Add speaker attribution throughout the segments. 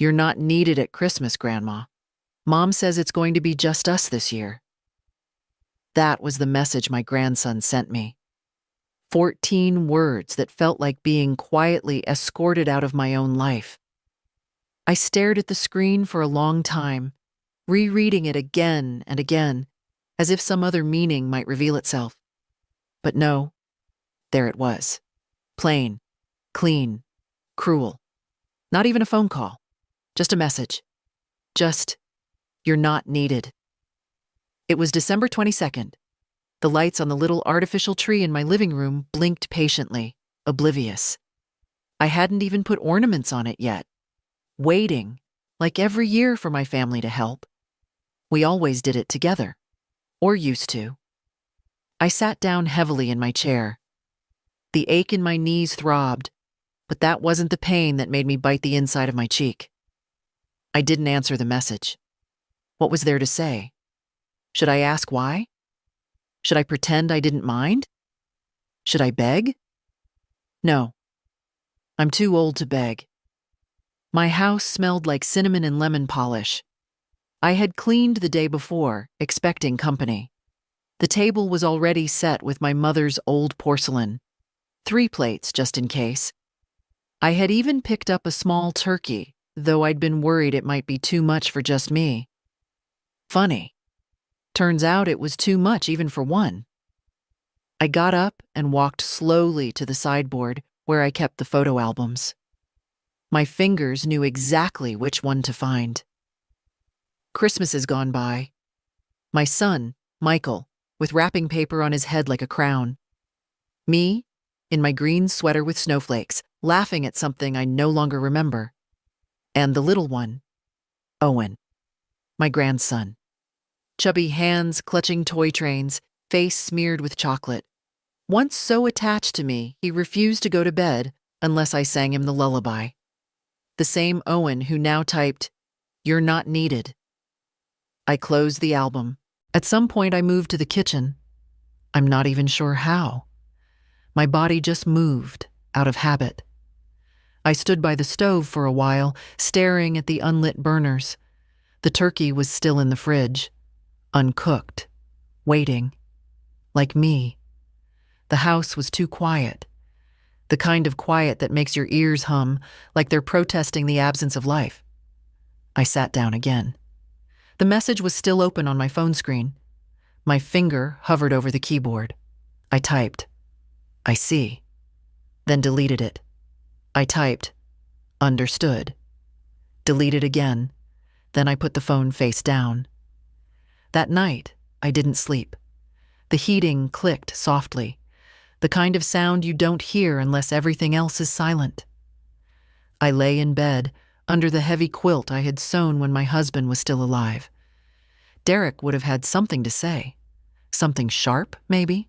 Speaker 1: "You're not needed at Christmas, Grandma. Mom says it's going to be just us this year." That was the message my grandson sent me. 14 words that felt like being quietly escorted out of my own life. I stared at the screen for a long time, rereading it again and again, as if some other meaning might reveal itself. But no, there it was. Plain, clean, cruel. Not even a phone call. Just a message. Just, "You're not needed." It was December 22nd. The lights on the little artificial tree in my living room blinked patiently, oblivious. I hadn't even put ornaments on it yet. Waiting, like every year, for my family to help. We always did it together. Or used to. I sat down heavily in my chair. The ache in my knees throbbed, but that wasn't the pain that made me bite the inside of my cheek. I didn't answer the message. What was there to say? Should I ask why? Should I pretend I didn't mind? Should I beg? No. I'm too old to beg. My house smelled like cinnamon and lemon polish. I had cleaned the day before, expecting company. The table was already set with my mother's old porcelain. 3 plates, just in case. I had even picked up a small turkey, though I'd been worried it might be too much for just me. Funny. Turns out it was too much even for one. I got up and walked slowly to the sideboard where I kept the photo albums. My fingers knew exactly which one to find. Christmas has gone by. My son, Michael, with wrapping paper on his head like a crown. Me, in my green sweater with snowflakes, laughing at something I no longer remember. And the little one, Owen, my grandson. Chubby hands clutching toy trains, face smeared with chocolate. Once so attached to me, he refused to go to bed unless I sang him the lullaby. The same Owen who now typed, "You're not needed." I closed the album. At some point I moved to the kitchen. I'm not even sure how. My body just moved, out of habit. I stood by the stove for a while, staring at the unlit burners. The turkey was still in the fridge. Uncooked, waiting, like me. The house was too quiet. The kind of quiet that makes your ears hum, like they're protesting the absence of life. I sat down again. The message was still open on my phone screen. My finger hovered over the keyboard. I typed, "I see," then deleted it. I typed, "Understood," deleted again, then I put the phone face down. That night, I didn't sleep. The heating clicked softly, the kind of sound you don't hear unless everything else is silent. I lay in bed, under the heavy quilt I had sewn when my husband was still alive. Derek would have had something to say. Something sharp, maybe?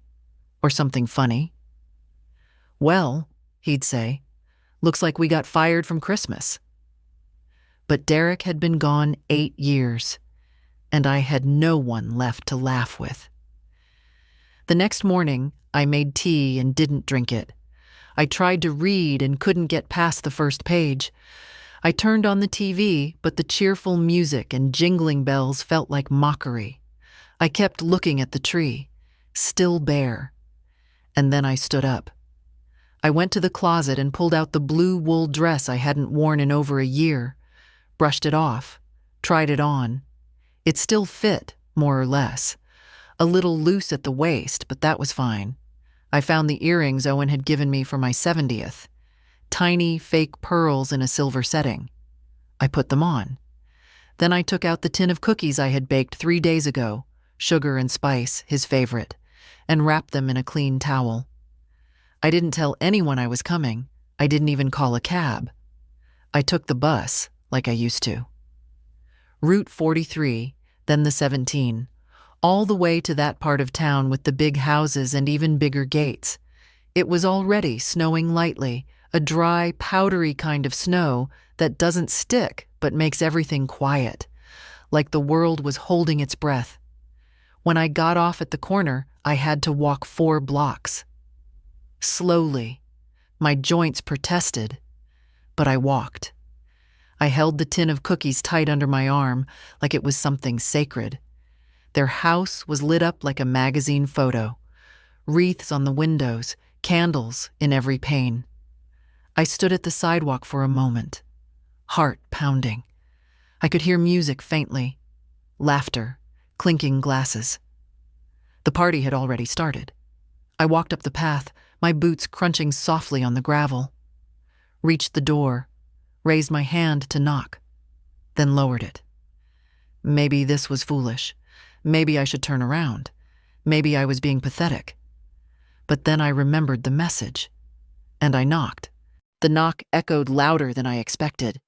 Speaker 1: Or something funny. "Well," he'd say, "looks like we got fired from Christmas." But Derek had been gone 8 years. And I had no one left to laugh with. The next morning, I made tea and didn't drink it. I tried to read and couldn't get past the first page. I turned on the TV, but the cheerful music and jingling bells felt like mockery. I kept looking at the tree, still bare. And then I stood up. I went to the closet and pulled out the blue wool dress I hadn't worn in over a year, brushed it off, tried it on. It still fit, more or less. A little loose at the waist, but that was fine. I found the earrings Owen had given me for my 70th. Tiny, fake pearls in a silver setting. I put them on. Then I took out the tin of cookies I had baked 3 days ago, sugar and spice, his favorite, and wrapped them in a clean towel. I didn't tell anyone I was coming. I didn't even call a cab. I took the bus, like I used to. Route 43, then the 17, all the way to that part of town with the big houses and even bigger gates. It was already snowing lightly, a dry, powdery kind of snow that doesn't stick but makes everything quiet, like the world was holding its breath. When I got off at the corner, I had to walk 4 blocks. Slowly. My joints protested, but I walked. I held the tin of cookies tight under my arm like it was something sacred. Their house was lit up like a magazine photo. Wreaths on the windows, candles in every pane. I stood at the sidewalk for a moment, heart pounding. I could hear music faintly, laughter, clinking glasses. The party had already started. I walked up the path, my boots crunching softly on the gravel. Reached the door, raised my hand to knock, then lowered it. Maybe this was foolish. Maybe I should turn around. Maybe I was being pathetic. But then I remembered the message, and I knocked. The knock echoed louder than I expected.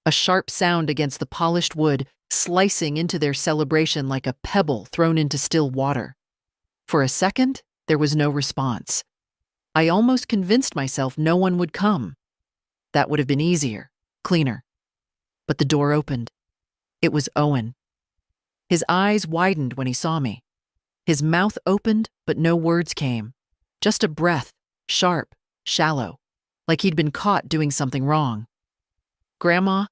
Speaker 1: A sharp sound against the polished wood, slicing into their celebration like a pebble thrown into still water. For a second, there was no response. I almost convinced myself no one would come. That would have been easier, cleaner. But the door opened. It was Owen. His eyes widened when he saw me. His mouth opened, but no words came. Just a breath, sharp, shallow, like he'd been caught doing something wrong. "Grandma,"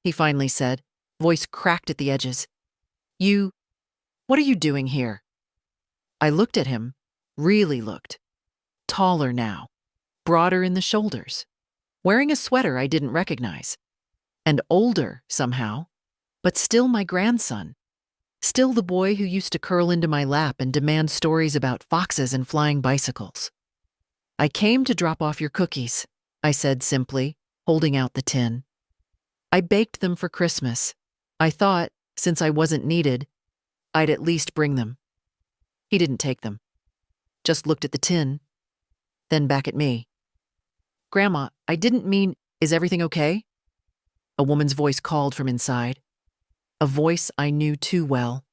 Speaker 1: he finally said, voice cracked at the edges. What are you doing here?" I looked at him, really looked. Taller now, broader in the shoulders, wearing a sweater I didn't recognize. And older, somehow, but still my grandson. Still the boy who used to curl into my lap and demand stories about foxes and flying bicycles. "I came to drop off your cookies," I said simply, holding out the tin. "I baked them for Christmas. I thought, since I wasn't needed, I'd at least bring them." He didn't take them, just looked at the tin, then back at me. "Grandma, I didn't mean, is everything okay?" A woman's voice called from inside. A voice I knew too well.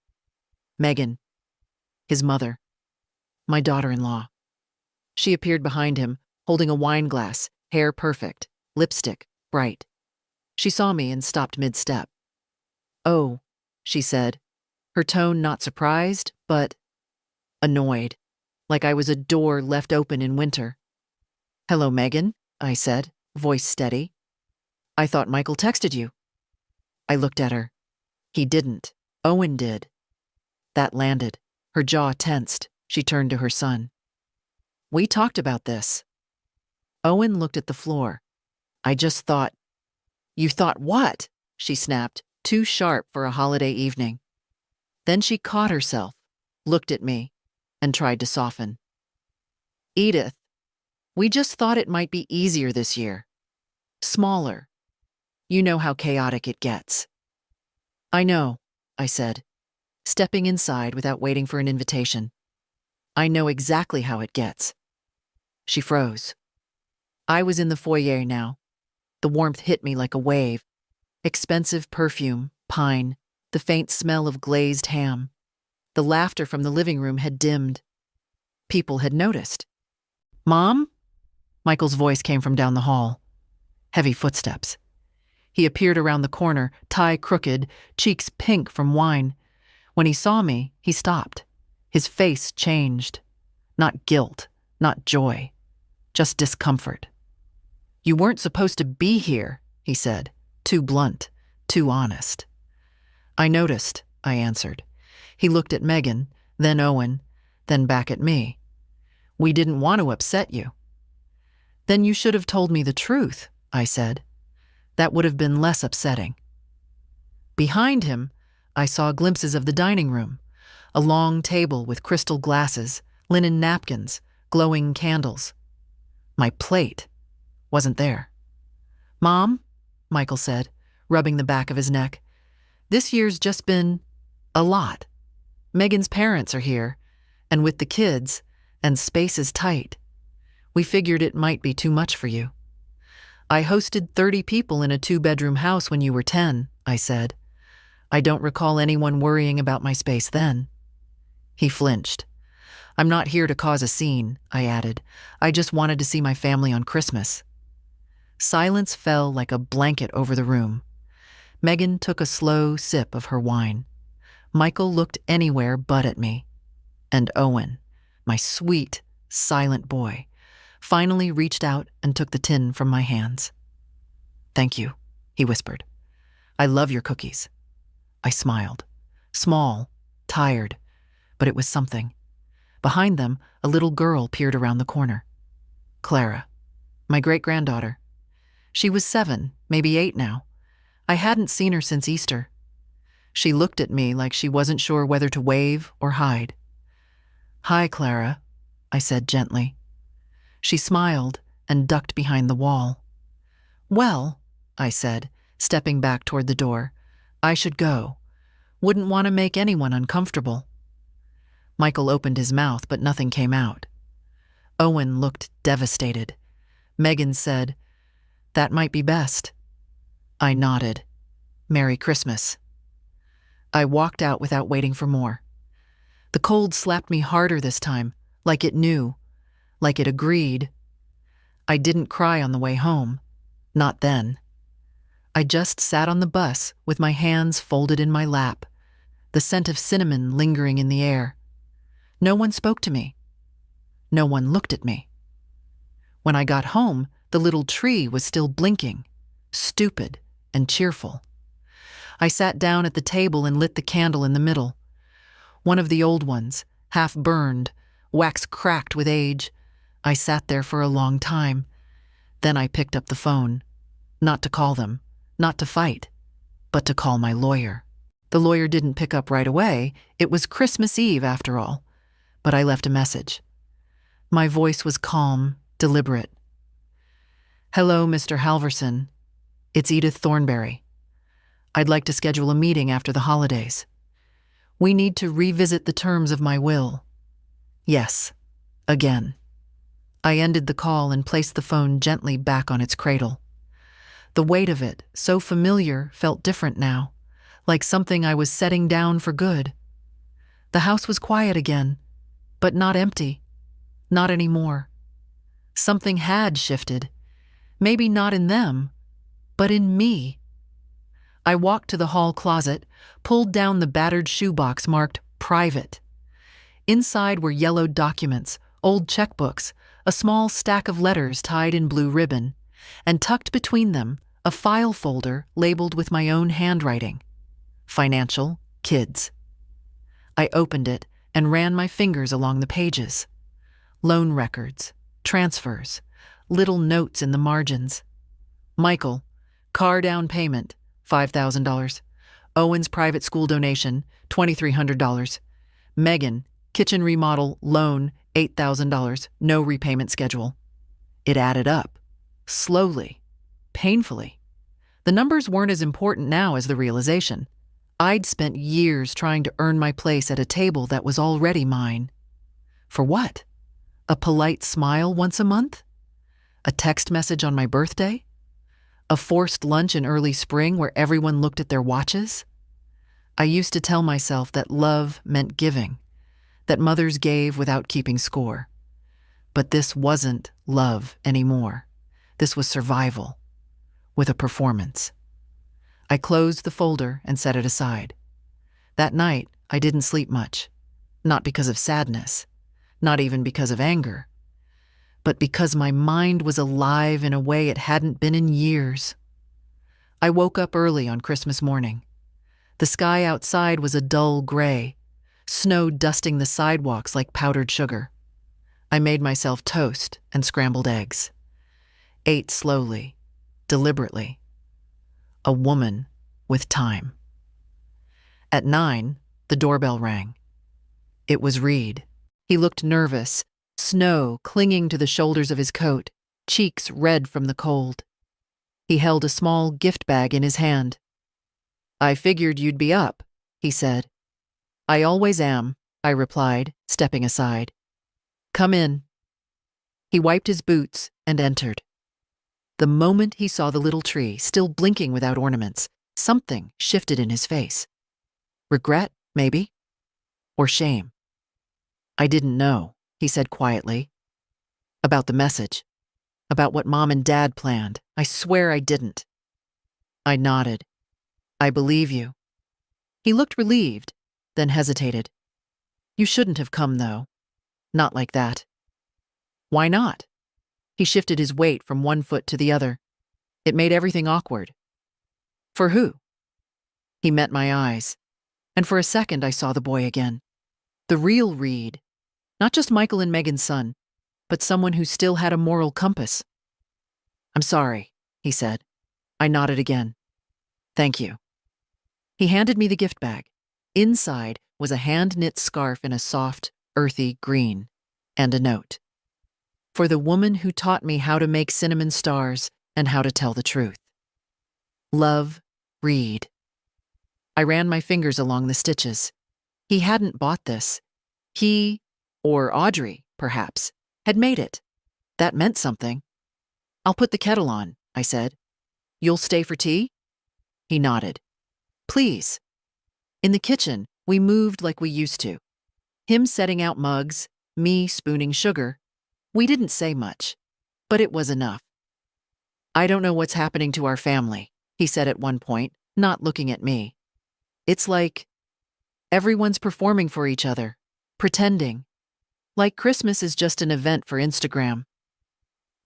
Speaker 1: Megan, his mother, my daughter-in-law. She appeared behind him, holding a wine glass, hair perfect, lipstick bright. She saw me and stopped mid-step. "Oh," she said, her tone not surprised, but annoyed, like I was a door left open in winter. "Hello, Megan," I said, voice steady. "I thought Michael texted you." I looked at her. He didn't. Owen did. That landed. Her jaw tensed. She turned to her son. "We talked about this." Owen looked at the floor. "I just thought—" "You thought what?" she snapped, too sharp for a holiday evening. Then she caught herself, looked at me, and tried to soften. "Edith, we just thought it might be easier this year. Smaller. You know how chaotic it gets." "I know," I said, stepping inside without waiting for an invitation. "I know exactly how it gets." She froze. I was in the foyer now. The warmth hit me like a wave. Expensive perfume, pine, the faint smell of glazed ham. The laughter from the living room had dimmed. People had noticed. "Mom?" Michael's voice came from down the hall. Heavy footsteps. He appeared around the corner, tie crooked, cheeks pink from wine. When he saw me, he stopped. His face changed. Not guilt, not joy, just discomfort. "You weren't supposed to be here," he said, too blunt, too honest. "I noticed," I answered. He looked at Megan, then Owen, then back at me. "We didn't want to upset you." "Then you should have told me the truth," I said. That would have been less upsetting. Behind him, I saw glimpses of the dining room, a long table with crystal glasses, linen napkins, glowing candles. My plate wasn't there. "Mom," Michael said, rubbing the back of his neck, "this year's just been a lot. Megan's parents are here, and with the kids, and space is tight. We figured it might be too much for you." "I hosted 30 people in a 2-bedroom house when you were 10, I said. I don't recall anyone worrying about my space then. He flinched. "I'm not here to cause a scene," I added. "I just wanted to see my family on Christmas." Silence fell like a blanket over the room. Megan took a slow sip of her wine. Michael looked anywhere but at me. And Owen, my sweet, silent boy, finally reached out and took the tin from my hands. "Thank you," he whispered. I love your cookies. I smiled. Small, tired, but it was something. Behind them, a little girl peered around the corner. Clara, my great-granddaughter. She was 7, maybe 8 now. I hadn't seen her since Easter. She looked at me like she wasn't sure whether to wave or hide. Hi, Clara, I said gently. She smiled and ducked behind the wall. Well, I said, stepping back toward the door, I should go. Wouldn't want to make anyone uncomfortable. Michael opened his mouth, but nothing came out. Owen looked devastated. Megan said, That might be best. I nodded. Merry Christmas. I walked out without waiting for more. The cold slapped me harder this time, like it knew, like it agreed. I didn't cry on the way home. Not then. I just sat on the bus with my hands folded in my lap, the scent of cinnamon lingering in the air. No one spoke to me. No one looked at me. When I got home, the little tree was still blinking, stupid and cheerful. I sat down at the table and lit the candle in the middle. One of the old ones, half burned, wax cracked with age. I sat there for a long time. Then I picked up the phone. Not to call them, not to fight, but to call my lawyer. The lawyer didn't pick up right away. It was Christmas Eve, after all. But I left a message. My voice was calm, deliberate. Hello, Mr. Halverson. It's Edith Thornberry. I'd like to schedule a meeting after the holidays. We need to revisit the terms of my will. Yes, again. I ended the call and placed the phone gently back on its cradle. The weight of it, so familiar, felt different now, like something I was setting down for good. The house was quiet again, but not empty. Not anymore. Something had shifted. Maybe not in them, but in me. I walked to the hall closet, pulled down the battered shoebox marked private. Inside were yellowed documents, old checkbooks, a small stack of letters tied in blue ribbon, and tucked between them, a file folder labeled with my own handwriting. Financial, kids. I opened it and ran my fingers along the pages. Loan records, transfers, little notes in the margins. Michael, car down payment, $5,000. Owen's private school donation, $2,300. Megan, kitchen remodel, loan, $8,000, no repayment schedule. It added up, slowly, painfully. The numbers weren't as important now as the realization. I'd spent years trying to earn my place at a table that was already mine. For what? A polite smile once a month? A text message on my birthday? A forced lunch in early spring where everyone looked at their watches? I used to tell myself that love meant giving, that mothers gave without keeping score. But this wasn't love anymore. This was survival, with a performance. I closed the folder and set it aside. That night, I didn't sleep much. Not because of sadness, not even because of anger, but because my mind was alive in a way it hadn't been in years. I woke up early on Christmas morning. The sky outside was a dull gray, snow dusting the sidewalks like powdered sugar. I made myself toast and scrambled eggs. Ate slowly, deliberately. A woman with time. At 9, the doorbell rang. It was Reed. He looked nervous, snow clinging to the shoulders of his coat, cheeks red from the cold. He held a small gift bag in his hand. I figured you'd be up, he said. I always am, I replied, stepping aside. Come in. He wiped his boots and entered. The moment he saw the little tree, still blinking without ornaments, something shifted in his face. Regret, maybe? Or shame? I didn't know, he said quietly. About the message. About what Mom and Dad planned. I swear I didn't. I nodded. I believe you. He looked relieved, then hesitated. You shouldn't have come, though. Not like that. Why not? He shifted his weight from one foot to the other. It made everything awkward. For who? He met my eyes, and for a second I saw the boy again. The real Reed. Not just Michael and Megan's son, but someone who still had a moral compass. I'm sorry, he said. I nodded again. Thank you. He handed me the gift bag. Inside was a hand-knit scarf in a soft, earthy green, and a note. For the woman who taught me how to make cinnamon stars and how to tell the truth. Love, Reed. I ran my fingers along the stitches. He hadn't bought this. He, or Audrey, perhaps, had made it. That meant something. I'll put the kettle on, I said. You'll stay for tea? He nodded. Please. In the kitchen, we moved like we used to. Him setting out mugs, me spooning sugar. We didn't say much, but it was enough. I don't know what's happening to our family, he said at one point, not looking at me. It's like everyone's performing for each other, pretending. Like Christmas is just an event for Instagram.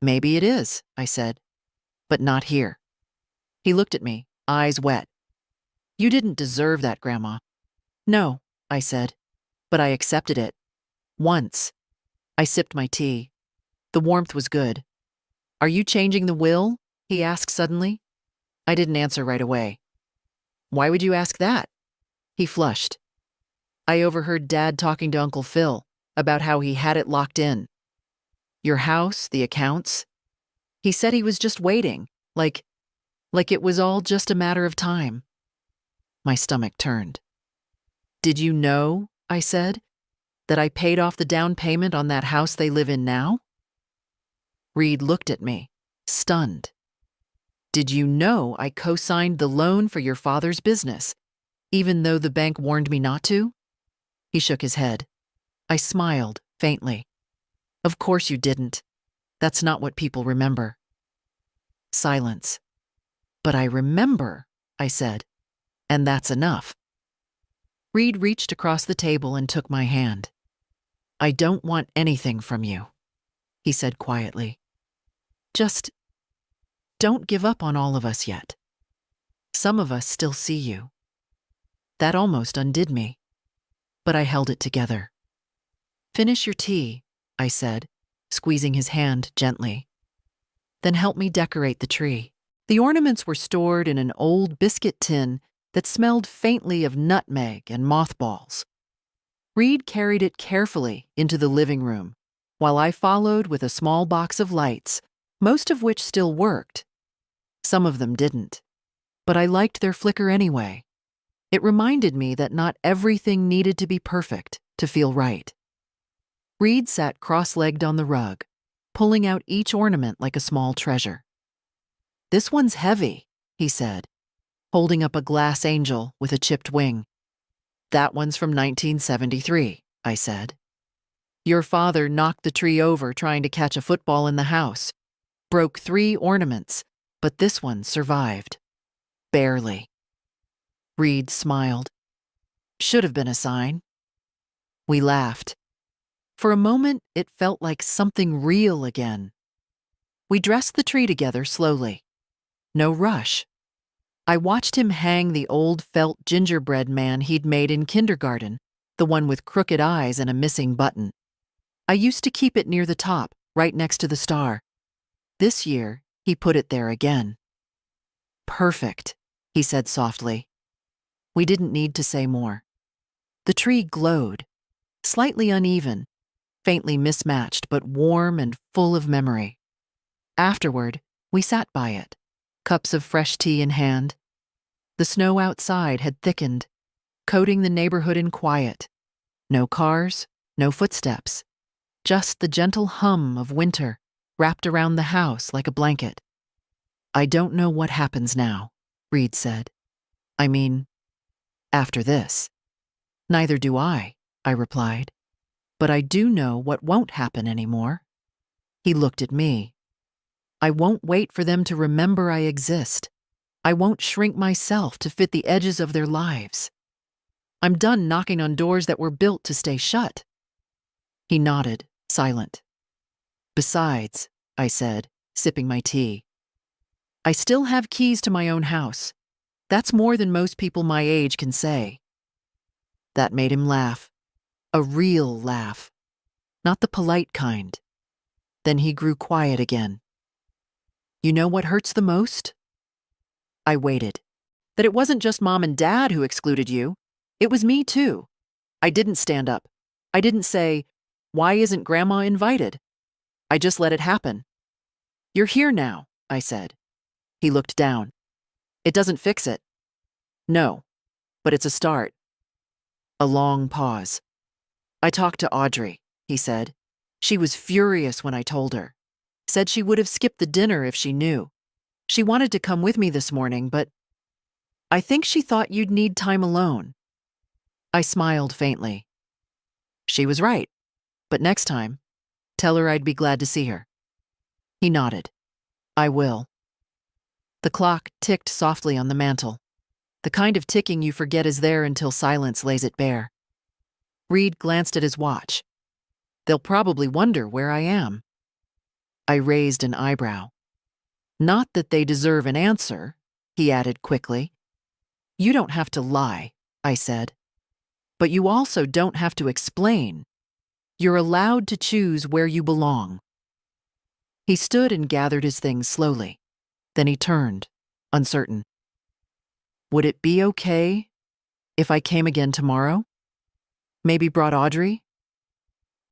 Speaker 1: Maybe it is, I said, but not here. He looked at me, eyes wet. You didn't deserve that, Grandma. No, I said, but I accepted it. Once. I sipped my tea. The warmth was good. Are you changing the will? He asked suddenly. I didn't answer right away. Why would you ask that? He flushed. I overheard Dad talking to Uncle Phil about how he had it locked in. Your house, the accounts. He said he was just waiting, like it was all just a matter of time. My stomach turned. Did you know, I said, that I paid off the down payment on that house they live in now? Reed looked at me, stunned. Did you know I co-signed the loan for your father's business, even though the bank warned me not to? He shook his head. I smiled, faintly. Of course you didn't. That's not what people remember. Silence. But I remember, I said, and that's enough. Reed reached across the table and took my hand. I don't want anything from you, he said quietly. Just don't give up on all of us yet. Some of us still see you. That almost undid me, but I held it together. Finish your tea, I said, squeezing his hand gently. Then help me decorate the tree. The ornaments were stored in an old biscuit tin that smelled faintly of nutmeg and mothballs. Reed carried it carefully into the living room, while I followed with a small box of lights, most of which still worked. Some of them didn't, but I liked their flicker anyway. It reminded me that not everything needed to be perfect to feel right. Reed sat cross-legged on the rug, pulling out each ornament like a small treasure. This one's heavy, he said, holding up a glass angel with a chipped wing. That one's from 1973, I said. Your father knocked the tree over trying to catch a football in the house, broke 3 ornaments, but this one survived. Barely. Reed smiled. Should have been a sign. We laughed. For a moment, it felt like something real again. We dressed the tree together slowly. No rush. I watched him hang the old felt gingerbread man he'd made in kindergarten, the one with crooked eyes and a missing button. I used to keep it near the top, right next to the star. This year, he put it there again. Perfect, he said softly. We didn't need to say more. The tree glowed, slightly uneven, faintly mismatched, but warm and full of memory. Afterward, we sat by it, cups of fresh tea in hand. The snow outside had thickened, coating the neighborhood in quiet. No cars, no footsteps, just the gentle hum of winter wrapped around the house like a blanket. I don't know what happens now, Reed said. I mean, after this. Neither do I replied. But I do know what won't happen anymore. He looked at me. I won't wait for them to remember I exist. I won't shrink myself to fit the edges of their lives. I'm done knocking on doors that were built to stay shut. He nodded, silent. Besides, I said, sipping my tea, I still have keys to my own house. That's more than most people my age can say." That made him laugh. A real laugh. Not the polite kind. Then he grew quiet again. "You know what hurts the most?" I waited. "That it wasn't just Mom and Dad who excluded you. It was me too. I didn't stand up. I didn't say, 'Why isn't Grandma invited?' I just let it happen." "You're here now," I said. He looked down. "It doesn't fix it." "No, but it's a start." A long pause. "I talked to Audrey," he said. "She was furious when I told her. Said she would have skipped the dinner if she knew. She wanted to come with me this morning, but I think she thought you'd need time alone." I smiled faintly. She was right, but next time, tell her I'd be glad to see her. He nodded. "I will." The clock ticked softly on the mantel, the kind of ticking you forget is there until silence lays it bare. Reed glanced at his watch. "They'll probably wonder where I am." I raised an eyebrow. "Not that they deserve an answer," he added quickly. "You don't have to lie," I said. "But you also don't have to explain. You're allowed to choose where you belong." He stood and gathered his things slowly. Then he turned, uncertain. "Would it be okay if I came again tomorrow? Maybe brought Audrey?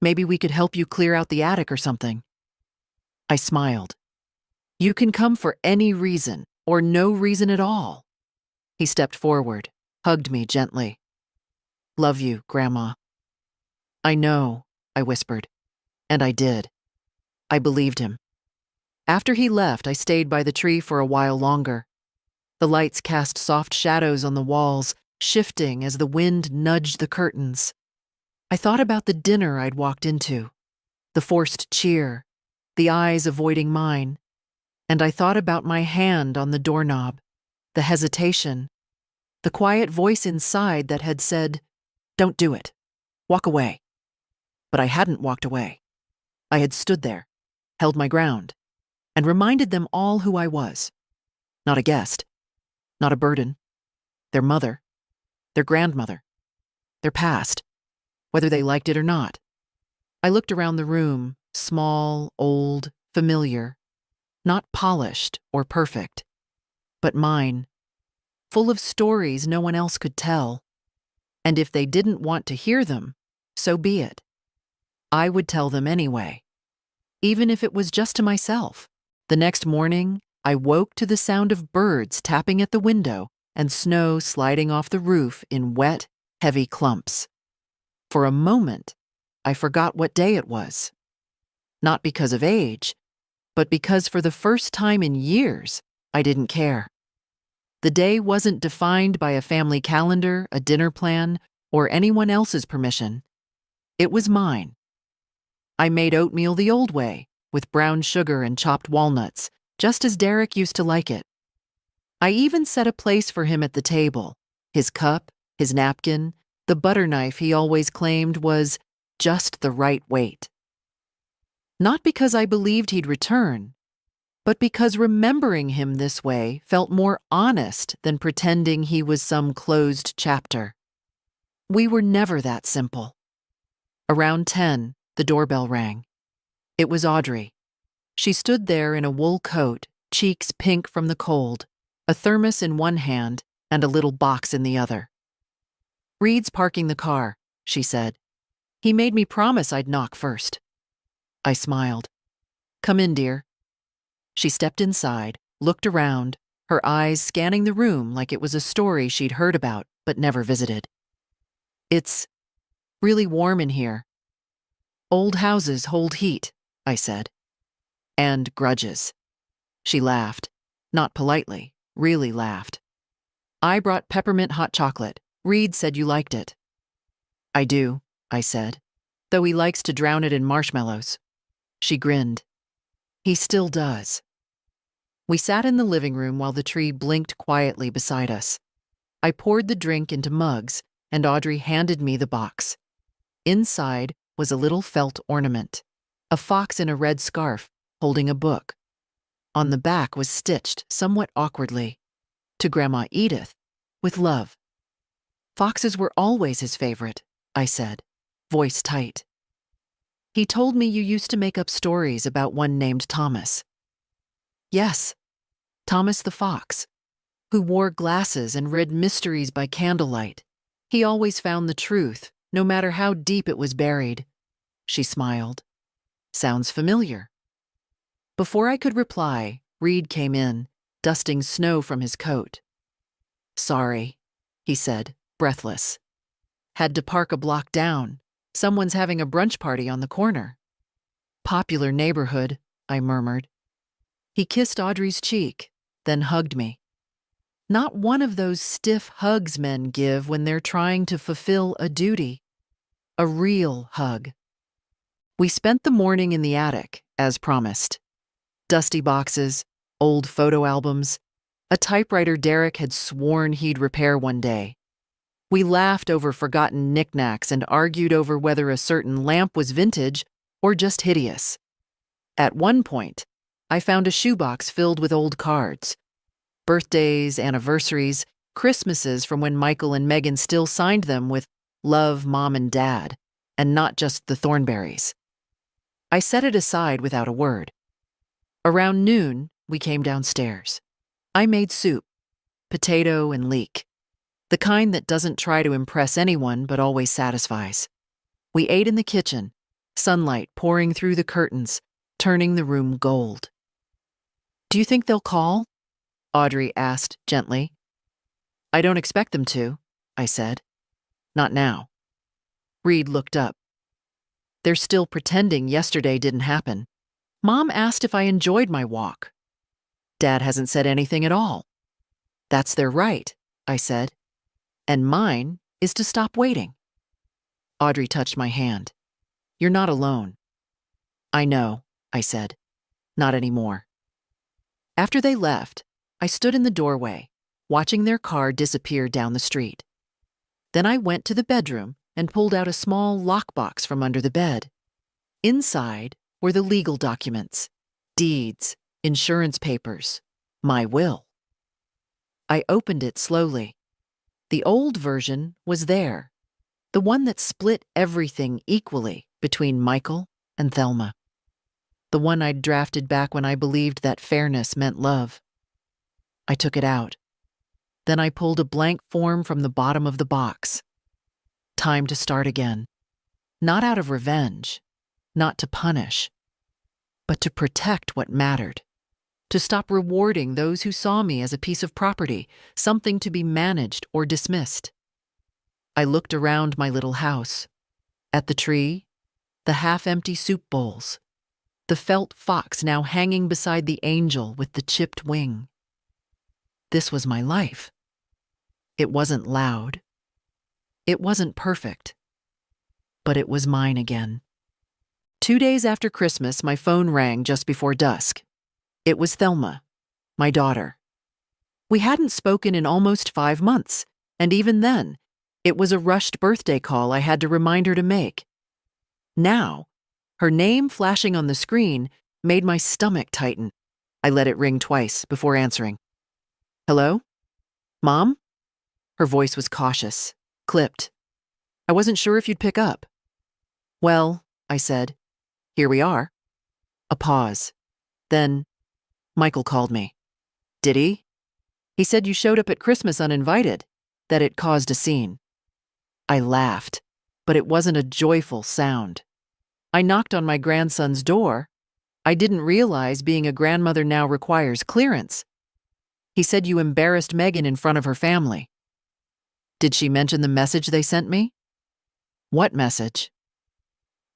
Speaker 1: Maybe we could help you clear out the attic or something." I smiled. "You can come for any reason, or no reason at all." He stepped forward, hugged me gently. "Love you, Grandma." "I know," I whispered. And I did. I believed him. After he left, I stayed by the tree for a while longer. The lights cast soft shadows on the walls, shifting as the wind nudged the curtains. I thought about the dinner I'd walked into, the forced cheer, the eyes avoiding mine, and I thought about my hand on the doorknob, the hesitation, the quiet voice inside that had said, "Don't do it. Walk away." But I hadn't walked away. I had stood there, held my ground, and reminded them all who I was. Not a guest, not a burden. Their mother, their grandmother, their past, whether they liked it or not. I looked around the room, small, old, familiar, not polished or perfect, but mine, full of stories no one else could tell. And if they didn't want to hear them, so be it. I would tell them anyway, even if it was just to myself. The next morning, I woke to the sound of birds tapping at the window and snow sliding off the roof in wet, heavy clumps. For a moment, I forgot what day it was. Not because of age, but because for the first time in years, I didn't care. The day wasn't defined by a family calendar, a dinner plan, or anyone else's permission. It was mine. I made oatmeal the old way, with brown sugar and chopped walnuts, just as Derek used to like it. I even set a place for him at the table, his cup, his napkin, the butter knife he always claimed was just the right weight. Not because I believed he'd return, but because remembering him this way felt more honest than pretending he was some closed chapter. We were never that simple. Around 10, the doorbell rang. It was Audrey. She stood there in a wool coat, cheeks pink from the cold, a thermos in one hand and a little box in the other. "Reed's parking the car," she said. "He made me promise I'd knock first." I smiled. "Come in, dear." She stepped inside, looked around, her eyes scanning the room like it was a story she'd heard about but never visited. "It's really warm in here." "Old houses hold heat," I said. "And grudges." She laughed. Not politely, really laughed. "I brought peppermint hot chocolate. Reed said you liked it." "I do," I said, "though he likes to drown it in marshmallows." She grinned. "He still does." We sat in the living room while the tree blinked quietly beside us. I poured the drink into mugs, and Audrey handed me the box. Inside was a little felt ornament, a fox in a red scarf, holding a book. On the back was stitched somewhat awkwardly, To Grandma Edith, with love. Foxes were always his favorite, I said, voice tight. He told me you used to make up stories about one named Thomas. Yes, Thomas the fox, who wore glasses and read mysteries by candlelight. He always found the truth, no matter how deep it was buried. She smiled. Sounds familiar. Before I could reply, Reed came in, dusting snow from his coat. Sorry, he said, breathless. Had to park a block down. Someone's having a brunch party on the corner. Popular neighborhood, I murmured. He kissed Audrey's cheek, then hugged me. Not one of those stiff hugs men give when they're trying to fulfill a duty. A real hug. We spent the morning in the attic, as promised. Dusty boxes, old photo albums, a typewriter Derek had sworn he'd repair one day. We laughed over forgotten knickknacks and argued over whether a certain lamp was vintage or just hideous. At one point, I found a shoebox filled with old cards. Birthdays, anniversaries, Christmases from when Michael and Megan still signed them with "Love, Mom and Dad," and not just the Thornberrys. I set it aside without a word. Around noon, we came downstairs. I made soup, potato and leek, the kind that doesn't try to impress anyone but always satisfies. We ate in the kitchen, sunlight pouring through the curtains, turning the room gold. Do you think they'll call? Audrey asked gently. I don't expect them to, I said. Not now. Reed looked up. They're still pretending yesterday didn't happen. Mom asked if I enjoyed my walk. Dad hasn't said anything at all. That's their right, I said. And mine is to stop waiting. Audrey touched my hand. You're not alone. I know, I said. Not anymore. After they left, I stood in the doorway, watching their car disappear down the street. Then I went to the bedroom and pulled out a small lockbox from under the bed. Inside were the legal documents, deeds, insurance papers, my will. I opened it slowly. The old version was there, the one that split everything equally between Michael and Thelma. The one I'd drafted back when I believed that fairness meant love. I took it out. Then I pulled a blank form from the bottom of the box. Time to start again. Not out of revenge, not to punish, but to protect what mattered. To stop rewarding those who saw me as a piece of property, something to be managed or dismissed. I looked around my little house, at the tree, the half-empty soup bowls, the felt fox now hanging beside the angel with the chipped wing. This was my life. It wasn't loud. It wasn't perfect. But it was mine again. 2 days after Christmas, my phone rang just before dusk. It was Thelma, my daughter. We hadn't spoken in almost 5 months, and even then, it was a rushed birthday call I had to remind her to make. Now, her name flashing on the screen made my stomach tighten. I let it ring twice before answering. Hello? Mom? Her voice was cautious, clipped. I wasn't sure if you'd pick up. Well, I said, here we are. A pause. Then, Michael called me. Did he? He said you showed up at Christmas uninvited, that it caused a scene. I laughed, but it wasn't a joyful sound. I knocked on my grandson's door. I didn't realize being a grandmother now requires clearance. He said you embarrassed Megan in front of her family. Did she mention the message they sent me? What message?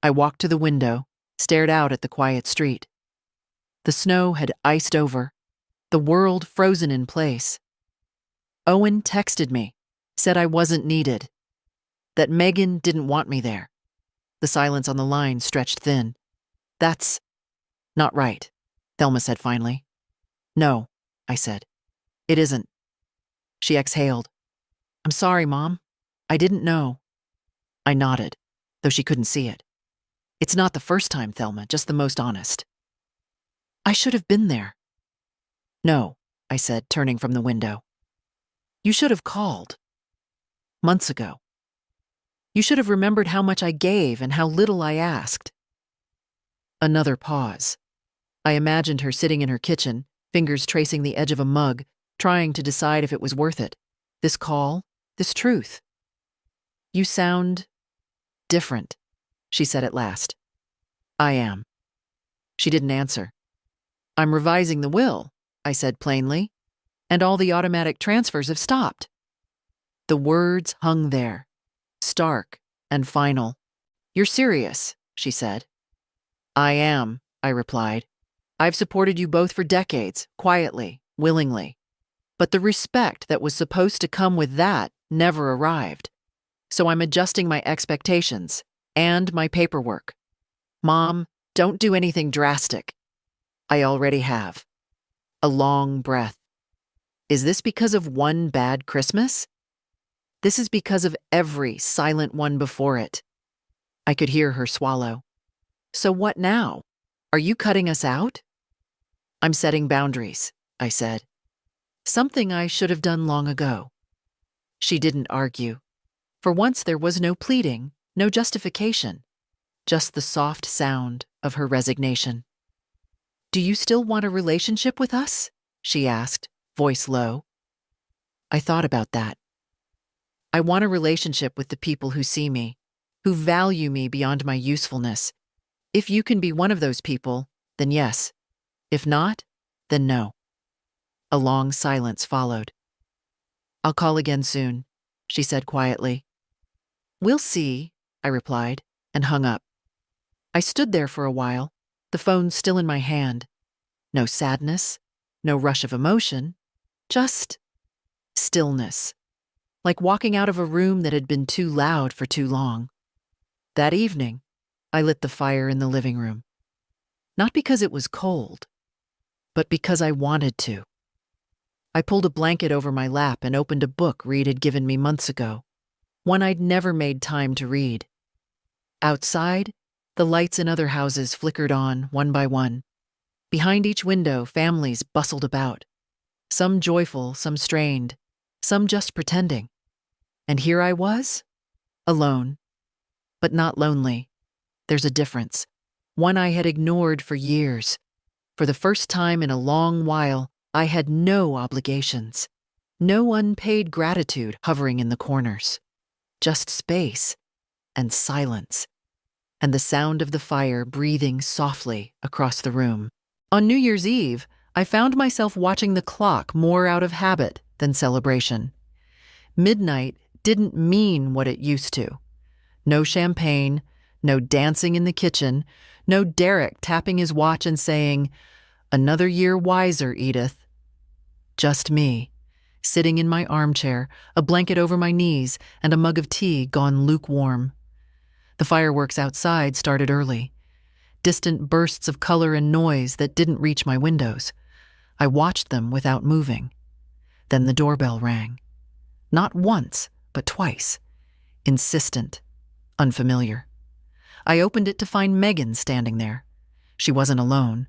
Speaker 1: I walked to the window, stared out at the quiet street. The snow had iced over, the world frozen in place. Owen texted me, said I wasn't needed, that Megan didn't want me there. The silence on the line stretched thin. That's not right, Thelma said finally. No, I said. It isn't. She exhaled. I'm sorry, Mom. I didn't know. I nodded, though she couldn't see it. It's not the first time, Thelma, just the most honest. I should have been there. No, I said, turning from the window. You should have called. Months ago. You should have remembered how much I gave and how little I asked. Another pause. I imagined her sitting in her kitchen, fingers tracing the edge of a mug, trying to decide if it was worth it. This call, this truth. You sound different, she said at last. I am. She didn't answer. I'm revising the will, I said plainly, and all the automatic transfers have stopped. The words hung there, stark and final. You're serious, she said. I am, I replied. I've supported you both for decades, quietly, willingly. But the respect that was supposed to come with that never arrived. So I'm adjusting my expectations and my paperwork. Mom, don't do anything drastic. I already have. A long breath. Is this because of one bad Christmas? This is because of every silent one before it. I could hear her swallow. So what now? Are you cutting us out? I'm setting boundaries, I said. Something I should have done long ago. She didn't argue. For once there was no pleading, no justification, just the soft sound of her resignation. Do you still want a relationship with us? She asked, voice low. I thought about that. I want a relationship with the people who see me, who value me beyond my usefulness. If you can be one of those people, then yes. If not, then no. A long silence followed. I'll call again soon, she said quietly. We'll see, I replied, and hung up. I stood there for a while, the phone still in my hand. No sadness, no rush of emotion, just stillness, like walking out of a room that had been too loud for too long. That evening, I lit the fire in the living room. Not because it was cold, but because I wanted to. I pulled a blanket over my lap and opened a book Reed had given me months ago, one I'd never made time to read. Outside, the lights in other houses flickered on, one by one. Behind each window, families bustled about, some joyful, some strained, some just pretending. And here I was, alone, but not lonely. There's a difference, one I had ignored for years. For the first time in a long while, I had no obligations, no unpaid gratitude hovering in the corners, just space and silence, and the sound of the fire breathing softly across the room. On New Year's Eve, I found myself watching the clock more out of habit than celebration. Midnight didn't mean what it used to. No champagne, no dancing in the kitchen, no Derek tapping his watch and saying, "Another year wiser, Edith." Just me, sitting in my armchair, a blanket over my knees, and a mug of tea gone lukewarm. The fireworks outside started early. Distant bursts of color and noise that didn't reach my windows. I watched them without moving. Then the doorbell rang. Not once, but twice. Insistent, unfamiliar. I opened it to find Megan standing there. She wasn't alone.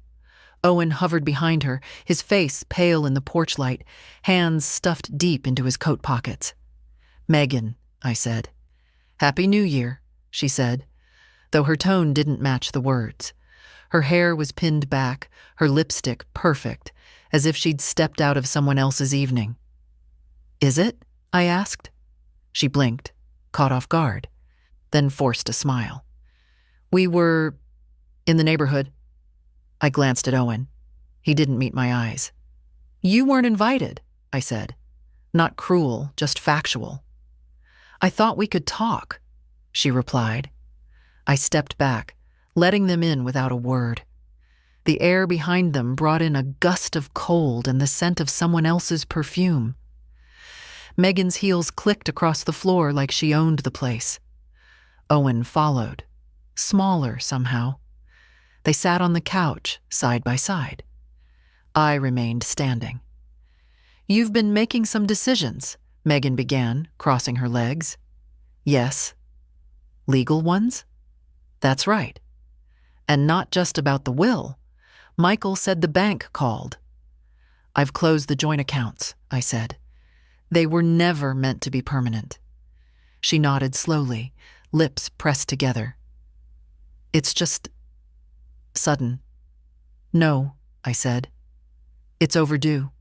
Speaker 1: Owen hovered behind her, his face pale in the porch light, hands stuffed deep into his coat pockets. "Megan," I said. "Happy New Year," she said, though her tone didn't match the words. Her hair was pinned back, her lipstick perfect, as if she'd stepped out of someone else's evening. "Is it?" I asked. She blinked, caught off guard, then forced a smile. "We were in the neighborhood." I glanced at Owen. He didn't meet my eyes. "You weren't invited," I said. Not cruel, just factual. "I thought we could talk," she replied. I stepped back, letting them in without a word. The air behind them brought in a gust of cold and the scent of someone else's perfume. Megan's heels clicked across the floor like she owned the place. Owen followed, smaller somehow. They sat on the couch, side by side. I remained standing. "You've been making some decisions," Megan began, crossing her legs. "Yes." "Legal ones?" "That's right. And not just about the will. Michael said the bank called." "I've closed the joint accounts," I said. They were never meant to be permanent. She nodded slowly, lips pressed together. It's just sudden. No, I said. It's overdue.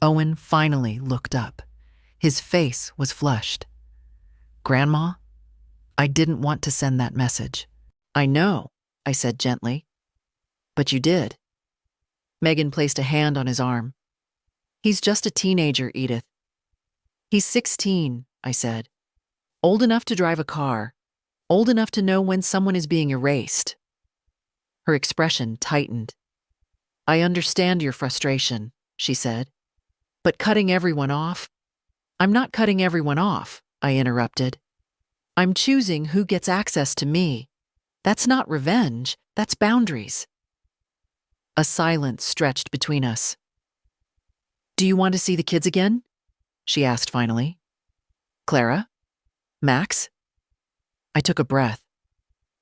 Speaker 1: Owen finally looked up. His face was flushed. Grandma, I didn't want to send that message. I know, I said gently. But you did. Megan placed a hand on his arm. He's just a teenager, Edith. He's 16, I said. Old enough to drive a car. Old enough to know when someone is being erased. Her expression tightened. I understand your frustration, she said. But cutting everyone off? I'm not cutting everyone off, I interrupted. I'm choosing who gets access to me. That's not revenge, that's boundaries. A silence stretched between us. Do you want to see the kids again? She asked finally. Clara? Max? I took a breath.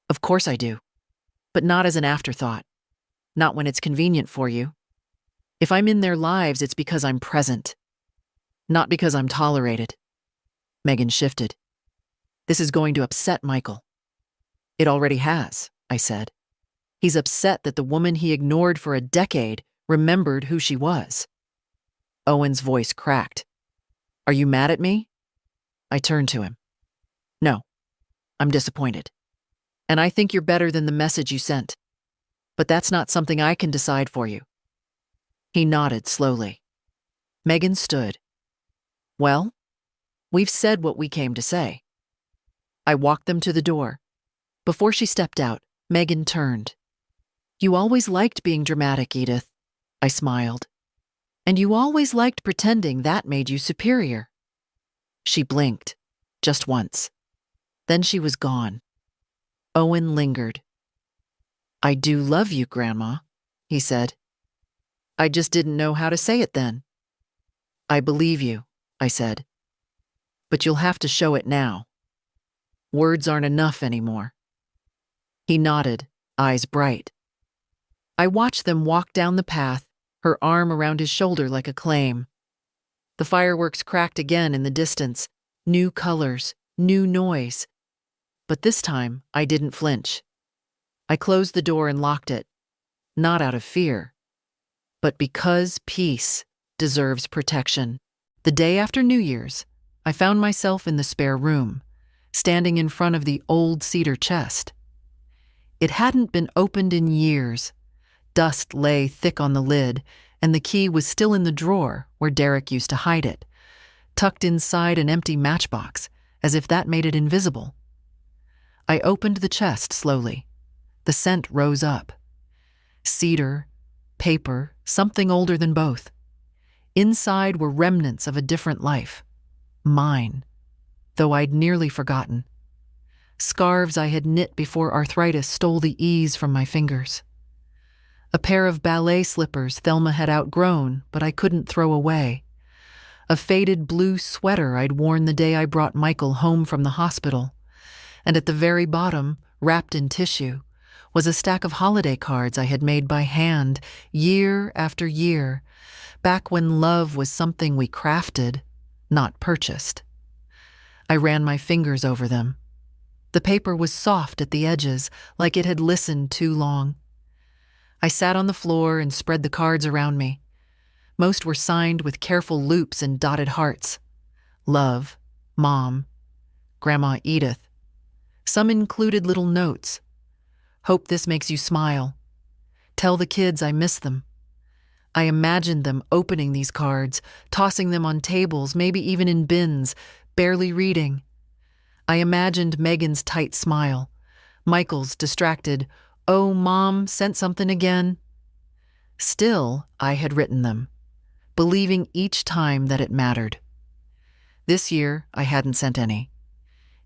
Speaker 1: Of course I do. But not as an afterthought. Not when it's convenient for you. If I'm in their lives, it's because I'm present. Not because I'm tolerated. Megan shifted. This is going to upset Michael. It already has, I said. He's upset that the woman he ignored for a decade remembered who she was. Owen's voice cracked. Are you mad at me? I turned to him. No, I'm disappointed. And I think you're better than the message you sent. But that's not something I can decide for you. He nodded slowly. Megan stood. Well, we've said what we came to say. I walked them to the door. Before she stepped out, Megan turned. You always liked being dramatic, Edith. I smiled. And you always liked pretending that made you superior. She blinked, just once. Then she was gone. Owen lingered. I do love you, Grandma, he said. I just didn't know how to say it then. I believe you, I said. But you'll have to show it now. Words aren't enough anymore. He nodded, eyes bright. I watched them walk down the path, her arm around his shoulder like a claim. The fireworks cracked again in the distance, new colors, new noise. But this time, I didn't flinch. I closed the door and locked it, not out of fear, but because peace deserves protection. The day after New Year's, I found myself in the spare room, standing in front of the old cedar chest. It hadn't been opened in years. Dust lay thick on the lid, and the key was still in the drawer where Derek used to hide it, tucked inside an empty matchbox, as if that made it invisible. I opened the chest slowly. The scent rose up. Cedar, paper, something older than both. Inside were remnants of a different life. Mine, though I'd nearly forgotten. Scarves I had knit before arthritis stole the ease from my fingers. A pair of ballet slippers Thelma had outgrown, but I couldn't throw away. A faded blue sweater I'd worn the day I brought Michael home from the hospital. And at the very bottom, wrapped in tissue, was a stack of holiday cards I had made by hand, year after year, back when love was something we crafted, not purchased. I ran my fingers over them. The paper was soft at the edges, like it had listened too long. I sat on the floor and spread the cards around me. Most were signed with careful loops and dotted hearts. Love, Mom, Grandma Edith. Some included little notes. Hope this makes you smile. Tell the kids I miss them. I imagined them opening these cards, tossing them on tables, maybe even in bins, barely reading. I imagined Megan's tight smile, Michael's distracted, "Oh, Mom sent something again." Still, I had written them, believing each time that it mattered. This year, I hadn't sent any.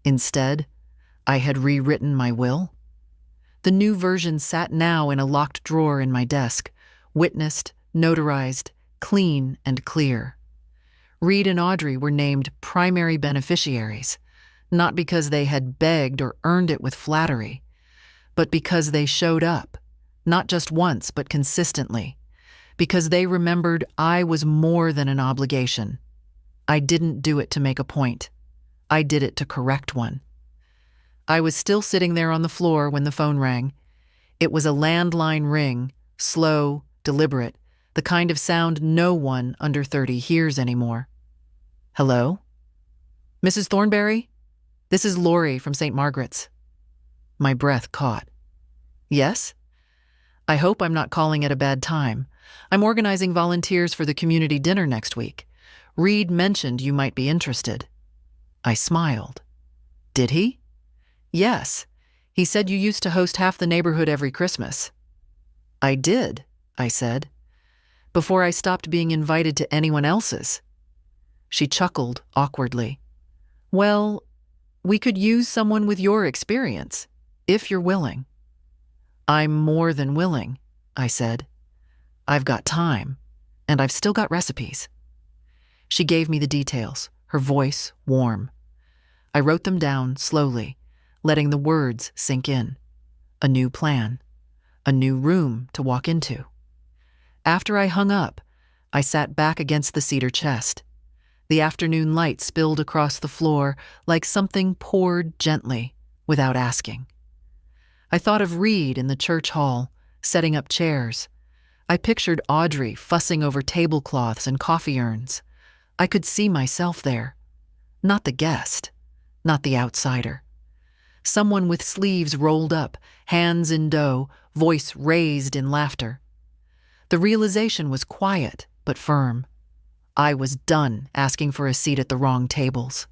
Speaker 1: Instead, I had rewritten my will. The new version sat now in a locked drawer in my desk, witnessed, notarized, clean and clear. Reed and Audrey were named primary beneficiaries, not because they had begged or earned it with flattery, but because they showed up, not just once but consistently, because they remembered I was more than an obligation. I didn't do it to make a point. I did it to correct one. I was still sitting there on the floor when the phone rang. It was a landline ring, slow, deliberate, the kind of sound no one under 30 hears anymore. Hello? Mrs. Thornberry? This is Lori from St. Margaret's. My breath caught. Yes? I hope I'm not calling at a bad time. I'm organizing volunteers for the community dinner next week. Reed mentioned you might be interested. I smiled. Did he? Yes. He said you used to host half the neighborhood every Christmas. I did, I said, before I stopped being invited to anyone else's. She chuckled awkwardly. Well, we could use someone with your experience, if you're willing. I'm more than willing, I said. I've got time, and I've still got recipes. She gave me the details, her voice warm. I wrote them down slowly, letting the words sink in. A new plan, a new room to walk into. After I hung up, I sat back against the cedar chest. The afternoon light spilled across the floor like something poured gently, without asking. I thought of Reed in the church hall, setting up chairs. I pictured Audrey fussing over tablecloths and coffee urns. I could see myself there. Not the guest, not the outsider. Someone with sleeves rolled up, hands in dough, voice raised in laughter. The realization was quiet but firm. I was done asking for a seat at the wrong tables.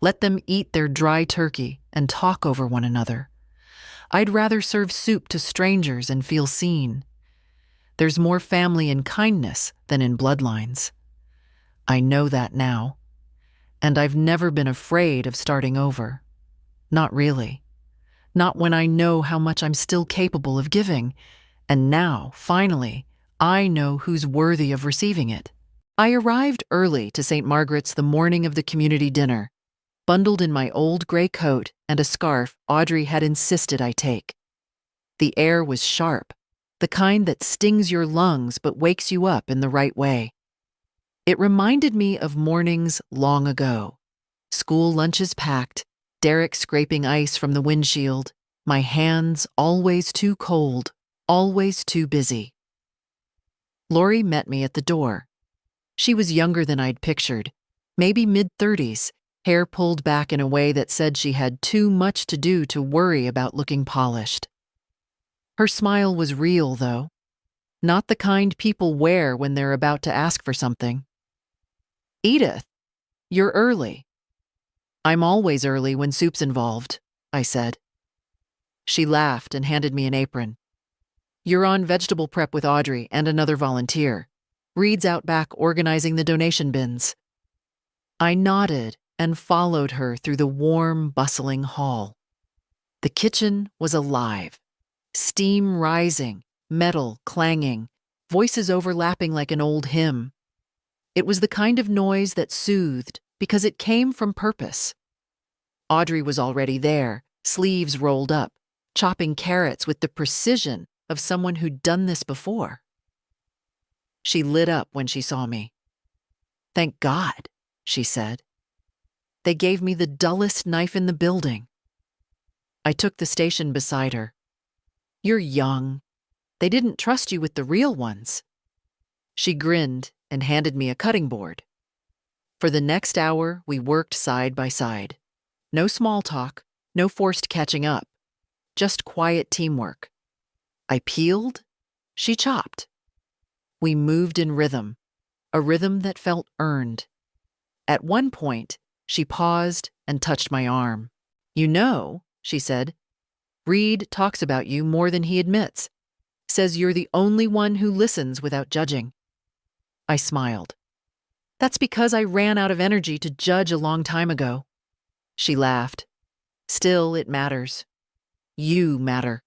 Speaker 1: Let them eat their dry turkey and talk over one another. I'd rather serve soup to strangers and feel seen. There's more family in kindness than in bloodlines. I know that now. And I've never been afraid of starting over. Not really. Not when I know how much I'm still capable of giving. And now, finally, I know who's worthy of receiving it. I arrived early to St. Margaret's the morning of the community dinner, bundled in my old gray coat and a scarf Audrey had insisted I take. The air was sharp, the kind that stings your lungs but wakes you up in the right way. It reminded me of mornings long ago. School lunches packed, Derek scraping ice from the windshield, my hands always too cold, always too busy. Lori met me at the door. She was younger than I'd pictured, maybe mid-30s, hair pulled back in a way that said she had too much to do to worry about looking polished. Her smile was real, though. Not the kind people wear when they're about to ask for something. Edith, you're early. I'm always early when soup's involved, I said. She laughed and handed me an apron. You're on vegetable prep with Audrey and another volunteer. Reed's out back organizing the donation bins. I nodded and followed her through the warm, bustling hall. The kitchen was alive. Steam rising, metal clanging, voices overlapping like an old hymn. It was the kind of noise that soothed because it came from purpose. Audrey was already there, sleeves rolled up, chopping carrots with the precision of someone who'd done this before. She lit up when she saw me. Thank God, she said. They gave me the dullest knife in the building. I took the station beside her. You're young. They didn't trust you with the real ones. She grinned and handed me a cutting board. For the next hour, we worked side by side. No small talk, no forced catching up, just quiet teamwork. I peeled, she chopped. We moved in rhythm, a rhythm that felt earned. At one point, she paused and touched my arm. You know, she said, Reed talks about you more than he admits, says you're the only one who listens without judging. I smiled. That's because I ran out of energy to judge a long time ago. She laughed. Still, it matters. You matter.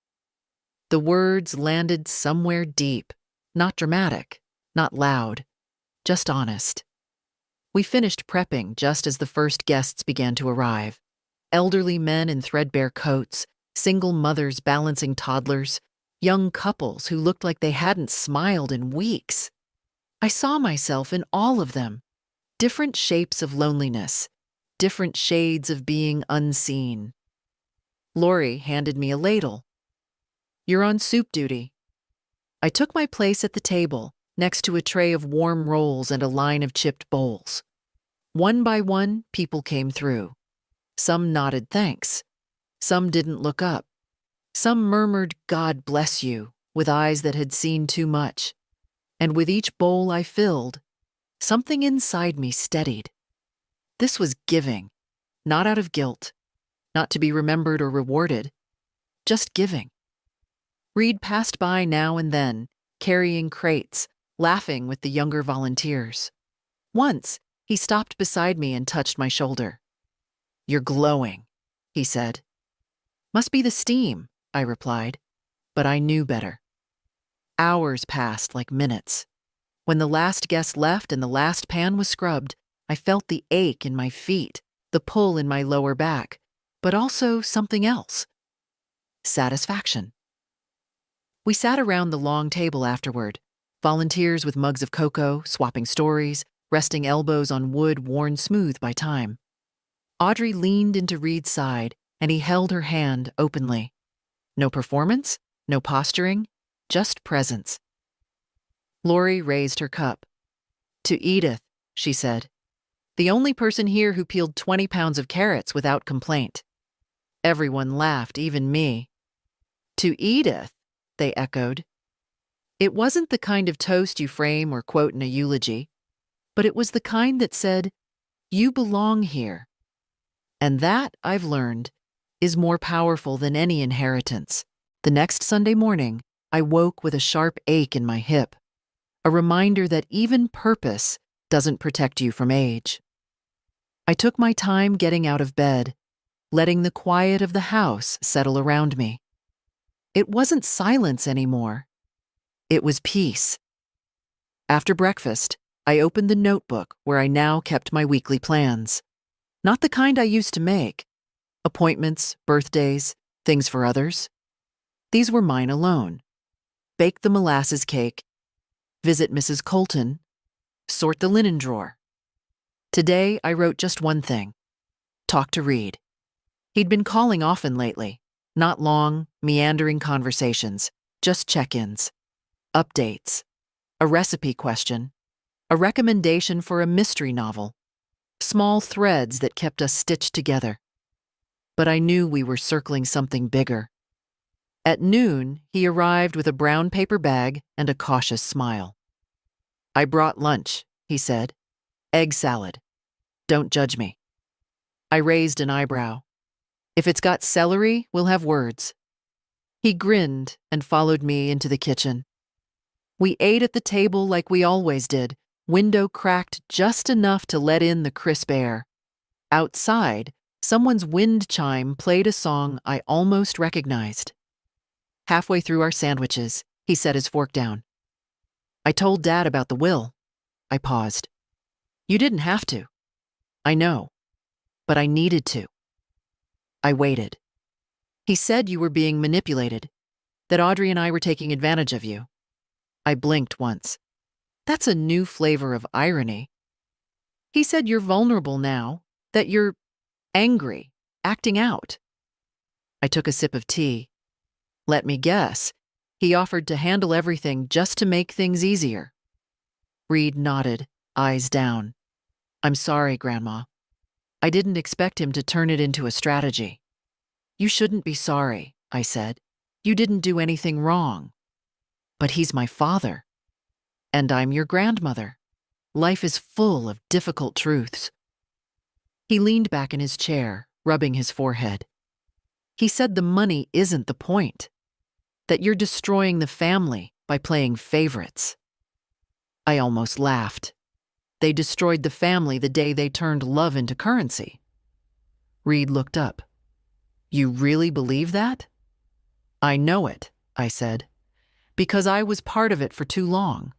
Speaker 1: The words landed somewhere deep. Not dramatic, not loud, just honest. We finished prepping just as the first guests began to arrive. Elderly men in threadbare coats, single mothers balancing toddlers, young couples who looked like they hadn't smiled in weeks. I saw myself in all of them. Different shapes of loneliness, different shades of being unseen. Lori handed me a ladle. "You're on soup duty." I took my place at the table, next to a tray of warm rolls and a line of chipped bowls. One by one, people came through. Some nodded thanks. Some didn't look up. Some murmured, "God bless you," with eyes that had seen too much. And with each bowl I filled, something inside me steadied. This was giving, not out of guilt, not to be remembered or rewarded, just giving. Reed passed by now and then, carrying crates, laughing with the younger volunteers. Once, he stopped beside me and touched my shoulder. "You're glowing," he said. "Must be the steam," I replied, but I knew better. Hours passed like minutes. When the last guest left and the last pan was scrubbed, I felt the ache in my feet, the pull in my lower back, but also something else. Satisfaction. We sat around the long table afterward, volunteers with mugs of cocoa, swapping stories, resting elbows on wood worn smooth by time. Audrey leaned into Reed's side, and he held her hand openly. No performance, no posturing, just presence. Lori raised her cup. "To Edith," she said. "The only person here who peeled 20 pounds of carrots without complaint." Everyone laughed, even me. "To Edith," they echoed. It wasn't the kind of toast you frame or quote in a eulogy, but it was the kind that said, "You belong here." And that, I've learned, is more powerful than any inheritance. The next Sunday morning, I woke with a sharp ache in my hip, a reminder that even purpose doesn't protect you from age. I took my time getting out of bed, letting the quiet of the house settle around me. It wasn't silence anymore. It was peace. After breakfast, I opened the notebook where I now kept my weekly plans. Not the kind I used to make. Appointments, birthdays, things for others. These were mine alone. Bake the molasses cake, visit Mrs. Colton, sort the linen drawer. Today, I wrote just one thing. Talk to Reed. He'd been calling often lately. Not long, meandering conversations, just check-ins. Updates. A recipe question. A recommendation for a mystery novel. Small threads that kept us stitched together. But I knew we were circling something bigger. At noon, he arrived with a brown paper bag and a cautious smile. "I brought lunch," he said. "Egg salad. Don't judge me." I raised an eyebrow. "If it's got celery, we'll have words." He grinned and followed me into the kitchen. We ate at the table like we always did, window cracked just enough to let in the crisp air. Outside, someone's wind chime played a song I almost recognized. Halfway through our sandwiches, he set his fork down. "I told Dad about the will." I paused. "You didn't have to." "I know, but I needed to." I waited. "He said you were being manipulated, that Audrey and I were taking advantage of you." I blinked once. That's a new flavor of irony. "He said you're vulnerable now, that you're angry, acting out." I took a sip of tea. Let me guess, he offered to handle everything just to make things easier. Reed nodded, eyes down. "I'm sorry, Grandma. I didn't expect him to turn it into a strategy." "You shouldn't be sorry," I said. "You didn't do anything wrong." "But he's my father. And I'm your grandmother. Life is full of difficult truths." He leaned back in his chair, rubbing his forehead. "He said the money isn't the point, that you're destroying the family by playing favorites." I almost laughed. They destroyed the family the day they turned love into currency. Reed looked up. "You really believe that?" "I know it," I said, "because I was part of it for too long.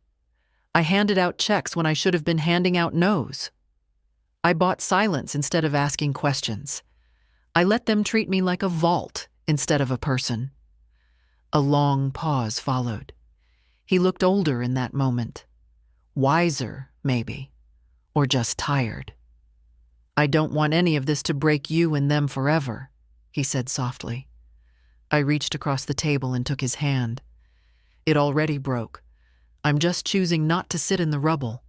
Speaker 1: I handed out checks when I should have been handing out no's. I bought silence instead of asking questions. I let them treat me like a vault instead of a person." A long pause followed. He looked older in that moment. Wiser, maybe. or just tired. I don't want any of this to break you and them forever, he said softly. I reached across the table and took his hand. It already broke. I'm just choosing not to sit in the rubble.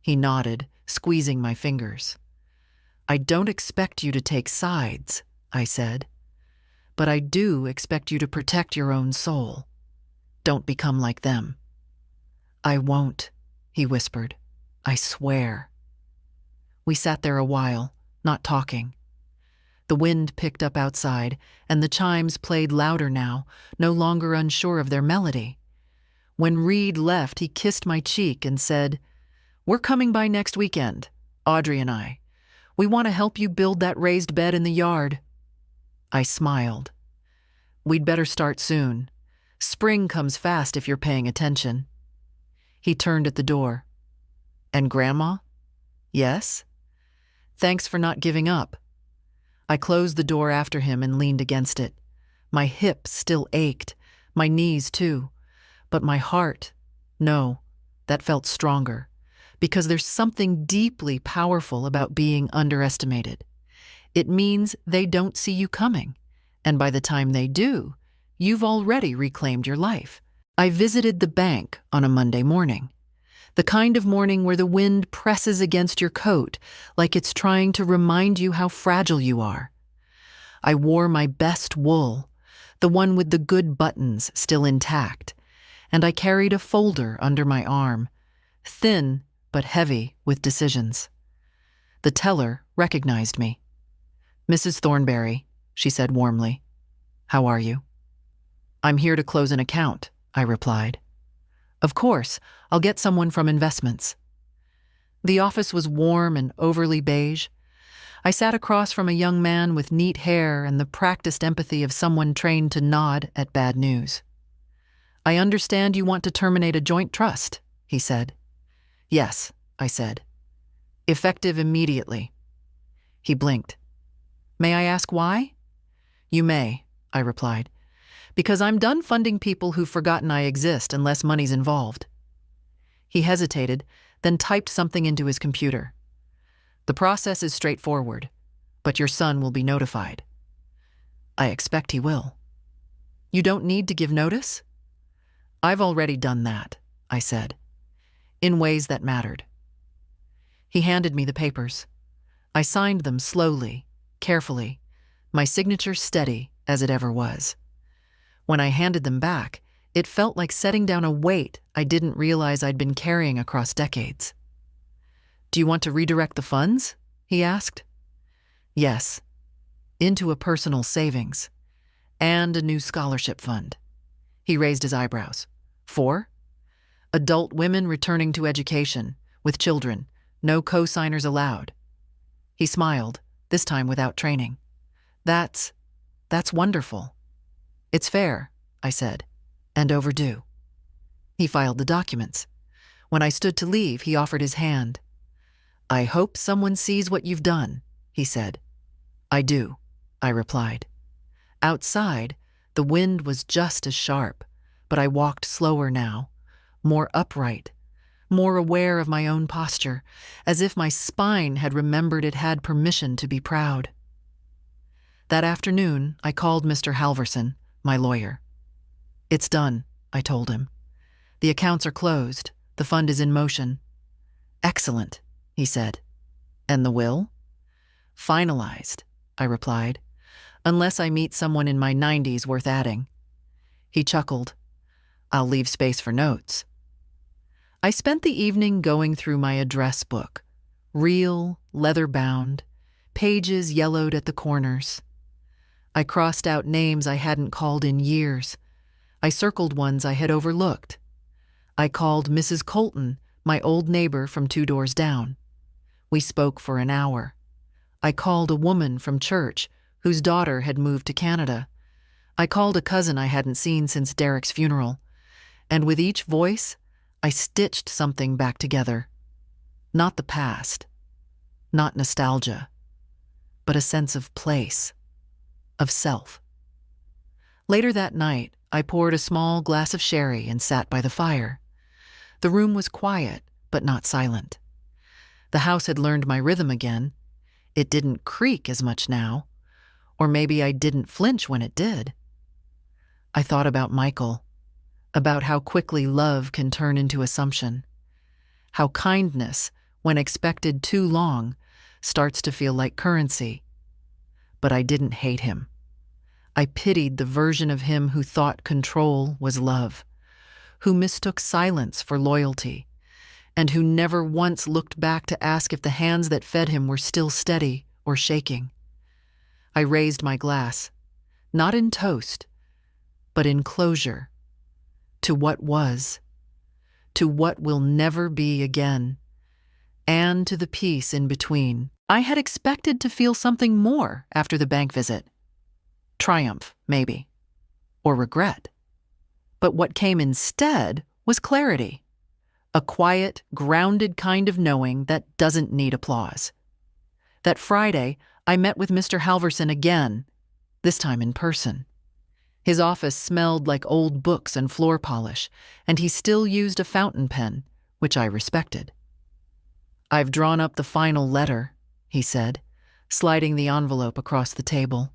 Speaker 1: He nodded, squeezing my fingers. I don't expect you to take sides, I said. But I do expect you to protect your own soul. Don't become like them. I won't, he whispered. I swear. We sat there a while, not talking. The wind picked up outside, and the chimes played louder now, no longer unsure of their melody. When Reed left, he kissed my cheek and said, "We're coming by next weekend, Audrey and I. We want to help you build that raised bed in the yard." I smiled. "We'd better start soon. Spring comes fast if you're paying attention." He turned at the door. "And Grandma?" "Yes?" "Thanks for not giving up." I closed the door after him and leaned against it. My hips still ached, my knees too. But my heart, no, that felt stronger. Because there's something deeply powerful about being underestimated. It means they don't see you coming. And by the time they do, you've already reclaimed your life. I visited the bank on a Monday morning. The kind of morning where the wind presses against your coat like it's trying to remind you how fragile you are. I wore my best wool, the one with the good buttons still intact, and I carried a folder under my arm, thin but heavy with decisions. The teller recognized me. "Mrs. Thornberry," she said warmly. "How are you?" "I'm here to close an account," I replied. "Of course, I'll get someone from investments." The office was warm and overly beige. I sat across from a young man with neat hair and the practiced empathy of someone trained to nod at bad news. "I understand you want to terminate a joint trust," he said. "Yes," I said. "Effective immediately." He blinked. "May I ask why?" "You may," I replied. "Because I'm done funding people who've forgotten I exist unless money's involved." He hesitated, then typed something into his computer. "The process is straightforward, but your son will be notified." "I expect he will." "You don't need to give notice?" "I've already done that," I said, in ways that mattered. He handed me the papers. I signed them slowly, carefully, my signature steady as it ever was. When I handed them back, it felt like setting down a weight I didn't realize I'd been carrying across decades. "Do you want to redirect the funds?" he asked. "Yes, into a personal savings and a new scholarship fund." He raised his eyebrows. "For?" "Adult women returning to education, with children, no co-signers allowed." He smiled, this time without training. That's wonderful." "It's fair," I said, "and overdue." He filed the documents. When I stood to leave, he offered his hand. "I hope someone sees what you've done," he said. "I do," I replied. Outside, the wind was just as sharp, but I walked slower now, more upright, more aware of my own posture, as if my spine had remembered it had permission to be proud. That afternoon, I called Mr. Halverson, my lawyer. "It's done," I told him. "The accounts are closed. The fund is in motion." "Excellent," he said. "And the will?" "Finalized," I replied, "unless I meet someone in my 90s worth adding." He chuckled. "I'll leave space for notes." I spent the evening going through my address book, real, leather-bound, pages yellowed at the corners. I crossed out names I hadn't called in years. I circled ones I had overlooked. I called Mrs. Colton, my old neighbor from 2 doors down. We spoke for an hour. I called a woman from church whose daughter had moved to Canada. I called a cousin I hadn't seen since Derek's funeral. And with each voice, I stitched something back together. Not the past, not nostalgia, but a sense of place, of self. Later that night, I poured a small glass of sherry and sat by the fire. The room was quiet, but not silent. The house had learned my rhythm again. It didn't creak as much now. Or maybe I didn't flinch when it did. I thought about Michael, about how quickly love can turn into assumption, how kindness, when expected too long, starts to feel like currency. But I didn't hate him. I pitied the version of him who thought control was love, who mistook silence for loyalty, and who never once looked back to ask if the hands that fed him were still steady or shaking. I raised my glass, not in toast, but in closure, to what was, to what will never be again, and to the peace in between. I had expected to feel something more after the bank visit. Triumph, maybe, or regret. But what came instead was clarity, a quiet, grounded kind of knowing that doesn't need applause. That Friday, I met with Mr. Halverson again, this time in person. His office smelled like old books and floor polish, and he still used a fountain pen, which I respected. "I've drawn up the final letter," he said, sliding the envelope across the table.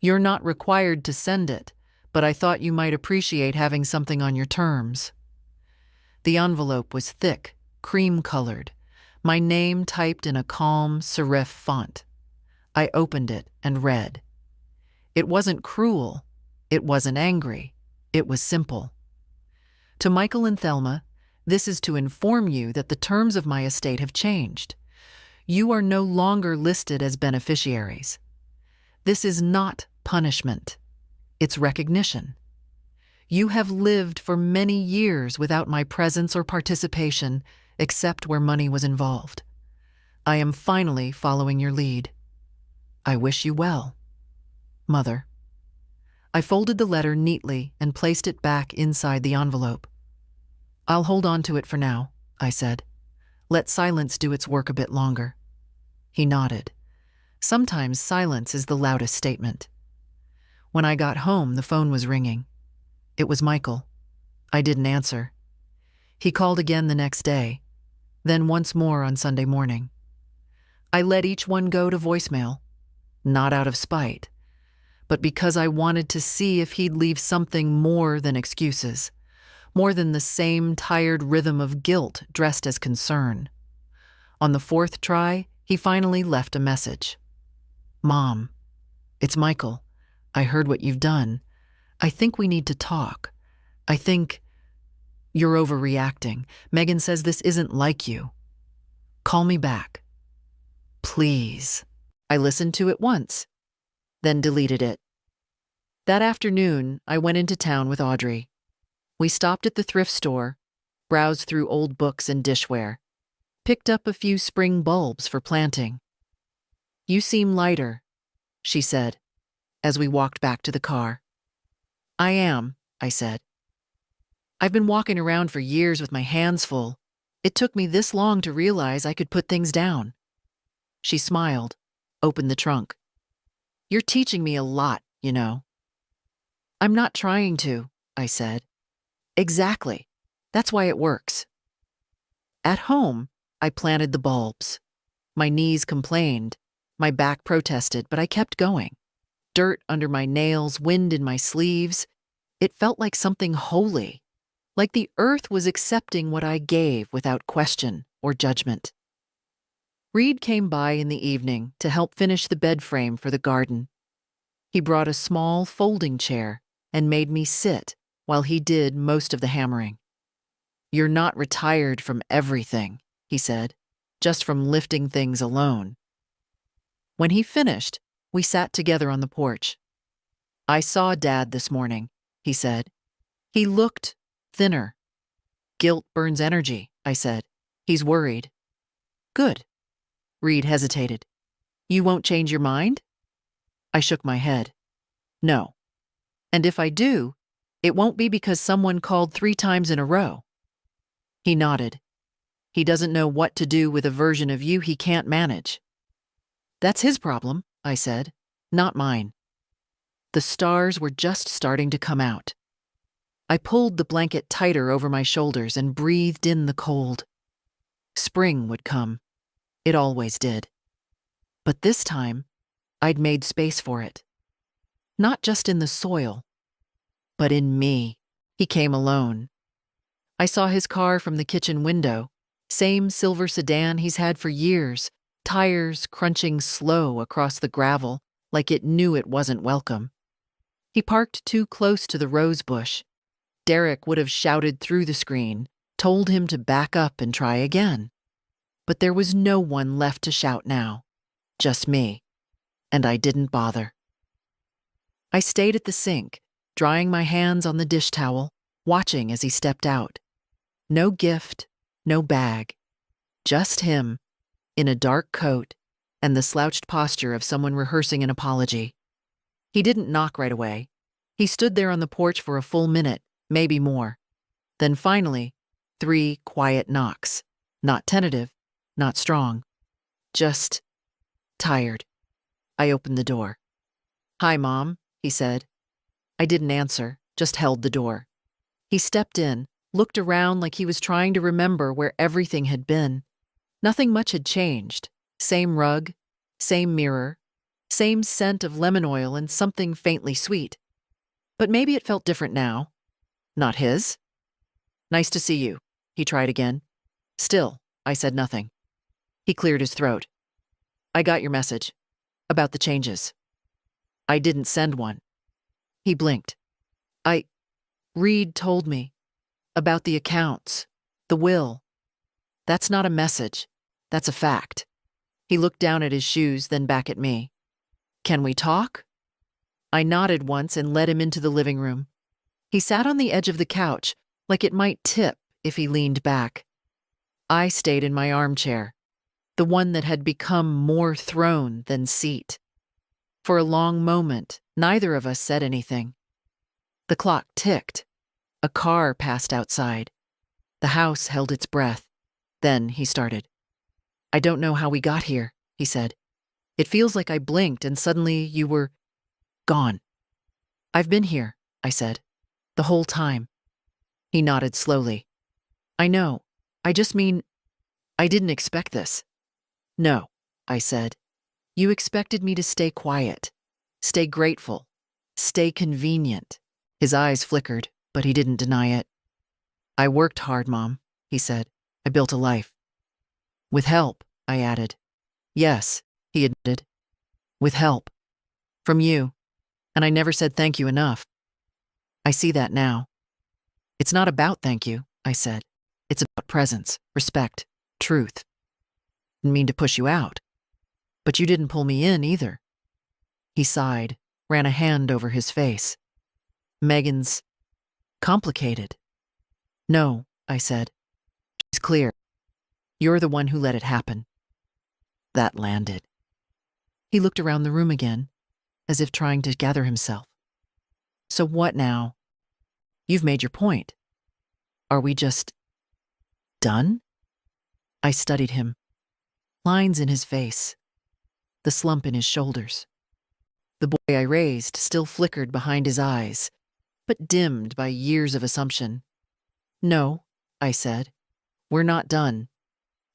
Speaker 1: "You're not required to send it, but I thought you might appreciate having something on your terms." The envelope was thick, cream-colored, my name typed in a calm serif font. I opened it and read. It wasn't cruel. It wasn't angry. It was simple. "To Michael and Thelma, this is to inform you that the terms of my estate have changed. You are no longer listed as beneficiaries. This is not punishment. It's recognition. You have lived for many years without my presence or participation, except where money was involved. I am finally following your lead. I wish you well. Mother." I folded the letter neatly and placed it back inside the envelope. "I'll hold on to it for now," I said. "Let silence do its work a bit longer." He nodded. Sometimes silence is the loudest statement. When I got home, the phone was ringing. It was Michael. I didn't answer. He called again the next day, then once more on Sunday morning. I let each one go to voicemail, not out of spite, but because I wanted to see if he'd leave something more than excuses, more than the same tired rhythm of guilt dressed as concern. On the fourth try, he finally left a message. "Mom, it's Michael. I heard what you've done. I think we need to talk. I think you're overreacting. Megan says this isn't like you. Call me back. Please." I listened to it once, then deleted it. That afternoon, I went into town with Audrey. We stopped at the thrift store, browsed through old books and dishware, picked up a few spring bulbs for planting. "You seem lighter," she said, as we walked back to the car. "I am," I said. "I've been walking around for years with my hands full. It took me this long to realize I could put things down." She smiled, opened the trunk. "You're teaching me a lot, you know." "I'm not trying to," I said. "Exactly. That's why it works." At home, I planted the bulbs. My knees complained, my back protested, but I kept going. Dirt under my nails, wind in my sleeves. It felt like something holy, like the earth was accepting what I gave without question or judgment. Reed came by in the evening to help finish the bed frame for the garden. He brought a small folding chair and made me sit while he did most of the hammering. "You're not retired from everything," he said, "just from lifting things alone." When he finished, we sat together on the porch. "I saw Dad this morning," he said. "He looked thinner." "Guilt burns energy," I said. "He's worried." "Good." Reed hesitated. "You won't change your mind?" I shook my head. "No. And if I do, it won't be because someone called 3 times in a row." He nodded. "He doesn't know what to do with a version of you he can't manage." "That's his problem," I said, "not mine." The stars were just starting to come out. I pulled the blanket tighter over my shoulders and breathed in the cold. Spring would come. It always did. But this time, I'd made space for it. Not just in the soil, but in me. He came alone. I saw his car from the kitchen window, same silver sedan he's had for years, tires crunching slow across the gravel like it knew it wasn't welcome. He parked too close to the rose bush. Derek would have shouted through the screen, told him to back up and try again. But there was no one left to shout now, just me, and I didn't bother. I stayed at the sink, drying my hands on the dish towel, watching as he stepped out. No gift, no bag, just him, in a dark coat and the slouched posture of someone rehearsing an apology. He didn't knock right away. He stood there on the porch for a full minute, maybe more. Then finally, 3 quiet knocks. Not tentative, not strong. Just tired. I opened the door. "Hi, Mom," he said. I didn't answer, just held the door. He stepped in, looked around like he was trying to remember where everything had been. Nothing much had changed. Same rug, same mirror, same scent of lemon oil and something faintly sweet. But maybe it felt different now. Not his. "Nice to see you," he tried again. Still, I said nothing. He cleared his throat. "I got your message. About the changes." "I didn't send one." He blinked. Reed told me. About the accounts. The will. That's not a message. That's a fact." He looked down at his shoes, then back at me. "Can we talk?" I nodded once and led him into the living room. He sat on the edge of the couch, like it might tip if he leaned back. I stayed in my armchair, the one that had become more throne than seat. For a long moment, neither of us said anything. The clock ticked. A car passed outside. The house held its breath. Then he started. "I don't know how we got here," he said. "It feels like I blinked and suddenly you were gone." "I've been here," I said, "the whole time." He nodded slowly. "I know. I just mean, I didn't expect this." "No," I said. "You expected me to stay quiet, stay grateful, stay convenient." His eyes flickered, but he didn't deny it. "I worked hard, Mom," he said. "I built a life." "With help," I added. "Yes," he admitted. "With help. From you. And I never said thank you enough." "I see that now." "It's not about thank you," I said. "It's about presence, respect, truth." "Didn't mean to push you out. But you didn't pull me in either." He sighed, ran a hand over his face. "Megan's complicated." "No," I said. "She's clear. You're the one who let it happen." That landed. He looked around the room again, as if trying to gather himself. "So what now? You've made your point. Are we just done?" I studied him. Lines in his face. The slump in his shoulders. The boy I raised still flickered behind his eyes, but dimmed by years of assumption. "No," I said. "We're not done.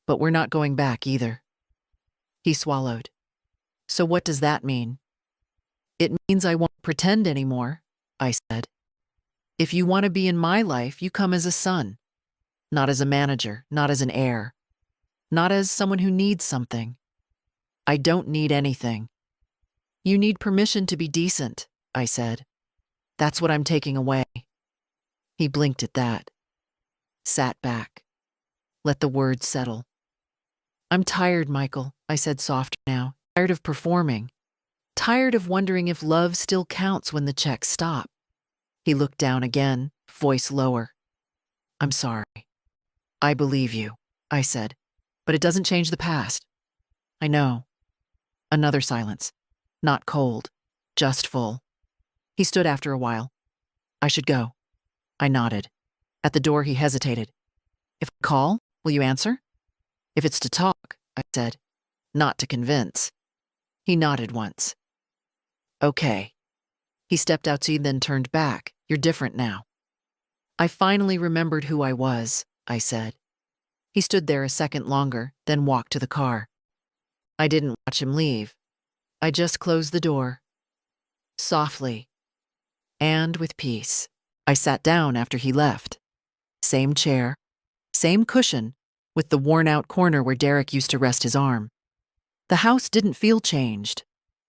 Speaker 1: But we're not going back either." He swallowed. "So what does that mean?" "It means I won't pretend anymore," I said. "If you want to be in my life, you come as a son. Not as a manager, not as an heir. Not as someone who needs something. I don't need anything. You need permission to be decent," I said. "That's what I'm taking away." He blinked at that. Sat back. Let the words settle. "I'm tired, Michael," I said softer now. "Tired of performing. Tired of wondering if love still counts when the checks stop." He looked down again, voice lower. "I'm sorry." "I believe you," I said. "But it doesn't change the past." "I know." Another silence. Not cold, just full. He stood after a while. "I should go." I nodded. At the door he hesitated. "If I call, will you answer?" "If it's to talk," I said. "Not to convince." He nodded once. "Okay." He stepped outside, then turned back. "You're different now." "I finally remembered who I was," I said. He stood there a second longer, then walked to the car. I didn't watch him leave. I just closed the door. Softly. And with peace. I sat down after he left. Same chair. Same cushion, with the worn-out corner where Derek used to rest his arm. The house didn't feel changed,